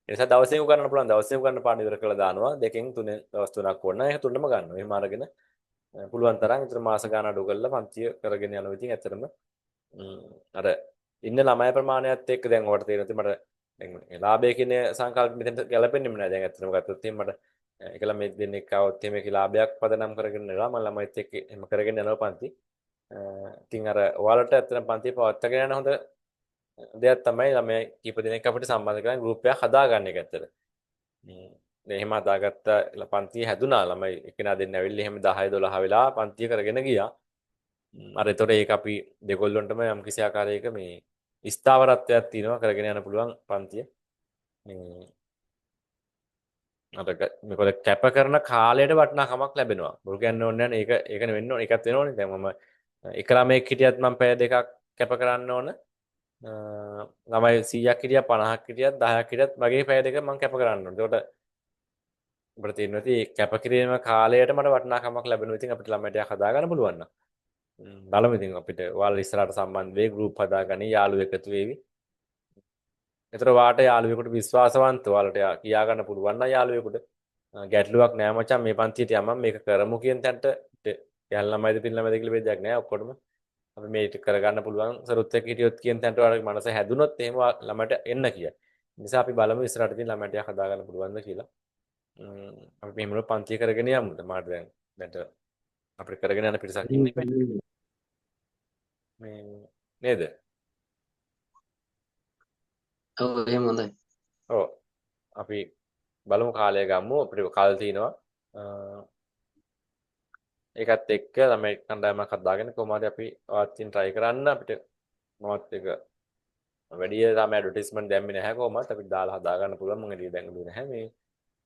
ඒ නිසා දවසෙන් උගන්වන්න පුළුවන්. දවසෙන් උගන්වන්න පාඩම් ඉවර කරලා දානවා. දෙකෙන් තුනෙන් දවස් තුනක් ඕන. ඒක තුනම ගන්නවා. එහෙම අරගෙන පුළුවන් තරම් විතර මාස ගාන අඩු කරලා පන්තිය කරගෙන යනවා. ඉතින් ඇත්තටම අර ඉන්න ළමයි ප්‍රමාණයත් එක්ක දැන් ඔයාලට තේරෙනවා මට දැන් ලාභය කියන සංකල්ප මෙතෙන්ට ගැලපෙන්නේම නැහැ. දැන් ඇත්තටම ගත්තොත් එහෙනම් මට එක ළමෙක් දෙන්නෙක් ආවොත් එහෙම ඒකේ ලාභයක් පදනම් කරගෙන යනවා. මම ළමයිත් එක්ක එහෙම කරගෙන යනවා පන්ති. ඉතින් අර ඔයාලට ඇත්තටම පන්තිය පවත්වාගෙන යන හොඳ දෙයක් තමයි ළමයි කීප දෙනෙක් අපිට සම්බන්ධ කරගෙන ගෲප් එකක් හදාගන්න එක ඇත්තට. දැන් එහෙම හදාගත්ත පන්තිය හැදුනා ළමයි එක්කෙනා දෙන්න ඇවිල්ලා එහෙම 10 12 වෙලා පන්තිය කරගෙන ගියා. අර ඒතකොට ඒක අපි දෙගොල්ලොන්ටම යම් කිසි ආකාරයක මේ ස්ථාවරත්වයක් තියෙනවා කරගෙන යන්න පුළුවන් පන්තිය. මේ අර මේකවල කැප කරන කාලයට වටිනාකමක් ලැබෙනවා. බොරු කියන්න ඕනේ නැහැ. ඒකනේ වෙන්න ඕනේ. ඒකත් වෙනෝනේ. දැන් මම එක ළමයෙක් හිටියත් මම පැය දෙකක් කැප කරන්න ඕන. ළමයි 100ක් හිටියත් 50ක් හිටියත් 10ක් හිටියත් මගේ පැය දෙක මම කැප කරන්න ඕන. ඒකට අපිට තේරෙනවා ඉතින් කැප කිරීම කාලයට මට වටිනාකමක් ලැබෙනවා. ඉතින් අපිට ළමයි ටිකක් හදා ගන්න පුළුවන් නම්. බලමු ඉතින් අපිට ඔයාලා ඉස්සරහට සම්බන්ධ වෙයි ගෲප් හදාගනි යාළුවෝ එකතු වෙවි. ඒතර වාට යාළුවෙකුට විශ්වාසවන්ත ඔයාලට කියා ගන්න පුළුවන් නම් යාළුවෙකුට ගැටලුවක් නෑ මචං මේ පන්තියට යමම් මේක කරමු කියන තැනට යල් ළමයිද පිළ ළමයිද කියලා බෙදයක් නෑ ඔක්කොටම අපි මේක කරගන්න පුළුවන් සරුත් එක්ක හිටියොත් කියන තැනට ඔයාලගේ මනස හැදුනොත් එහෙම ළමයට එන්න කියලා. නිසා අපි බලමු ඉස්සරහට ඉතින් ළමයට හදාගන්න පුළුවන්ද කියලා. අපි මෙහෙම පන්තිය කරගෙන යමුද මාට දැන්ට අපිට කරගෙන යන පිටසක් ඉන්නේ මේ නේද? ඔව් එහෙම හොඳයි. ඔව් අපි බලමු කාලය ගමු අපිට කාලය තියෙනවා. ඒකත් එක්ක ළමයි කණ්ඩායමක් හදාගෙන කොහොම හරි අපි වාත්‍යින් try කරන්න අපිට මොකක්ද එක වැඩි ළමයි ඇඩ්වර්ටයිස්මන්ට් දැම්මේ නැහැ කොහොමත් අපිට දාලා හදා ගන්න පුළුවන් මම එළිය දැන් දුන්නේ නැහැ මේ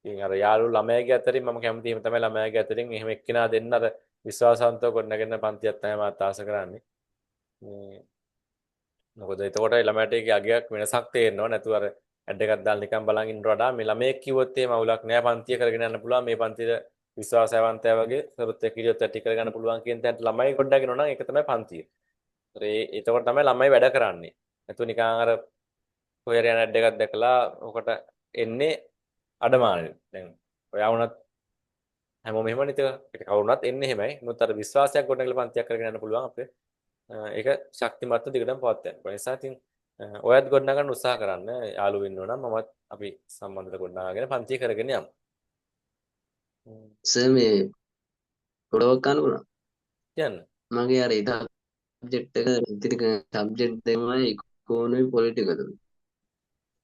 ඉතින් අර යාළු ළමයාගේ අතරින් මම කැමති එහෙම තමයි ළමයාගේ අතරින් එහෙම එක්කිනා දෙන්න අර විශ්වාසවන්තව ගොඩනගෙන පන්තියක් තමයි මාත් ආස කරන්නේ මේ මොකද එතකොට ළමයට ඒකේ අගයක් වෙනසක් තේරෙනව නැතුව අර ඇඩ් එකක් දාලා නිකන් බලන් ඉන්නට වඩා මේ ළමයෙක් කිව්වොත් එහෙම අවුලක් නෑ පන්තිය කරගෙන යන්න පුළුවන් මේ පන්තියේ විශ්වාසවන්තයා වගේ සරුත් එක්ක ඉරියොත් ඇටි කරගන්න පුළුවන් කියන තැනට ළමයි ගොඩනගෙනවා නම් ඒක තමයි පන්තිය. ඒතකොට තමයි ළමයි වැඩ කරන්නේ. නැතුව නිකන් අර කොහේ හරි යන ඇඩ් එකක් දැකලා ඔකට එන්නේ අඩමාණෙ. දැන් ඔයා වුණත් හැමෝම එහෙමනේ ඒක කවුරුනත් එන්නේ එහෙමයි. මොකද අර විශ්වාසයක් ගොඩනගලා පන්තියක් කරගෙන යන්න පුළුවන් අපේ. ඒක ශක්තිමත්ව දිගටම පවත්වා යන්න. ඒ නිසා ඉතින් ඔයත් ගොඩනගන්න උත්සාහ කරන්න. යාළුවෝ ඉන්නෝ නම් මමත් අපි සම්බන්ධත ගොඩනගාගෙන පන්තිය කරගෙන යමු. සර් මේ ගොඩක් ගන්න කියන්න. මගේ අර ඉදා සබ්ජෙක්ට් එක ඉතිරි සබ්ජෙක්ට් දෙකමයි ඉකෝනොමි පොලිටිකල්.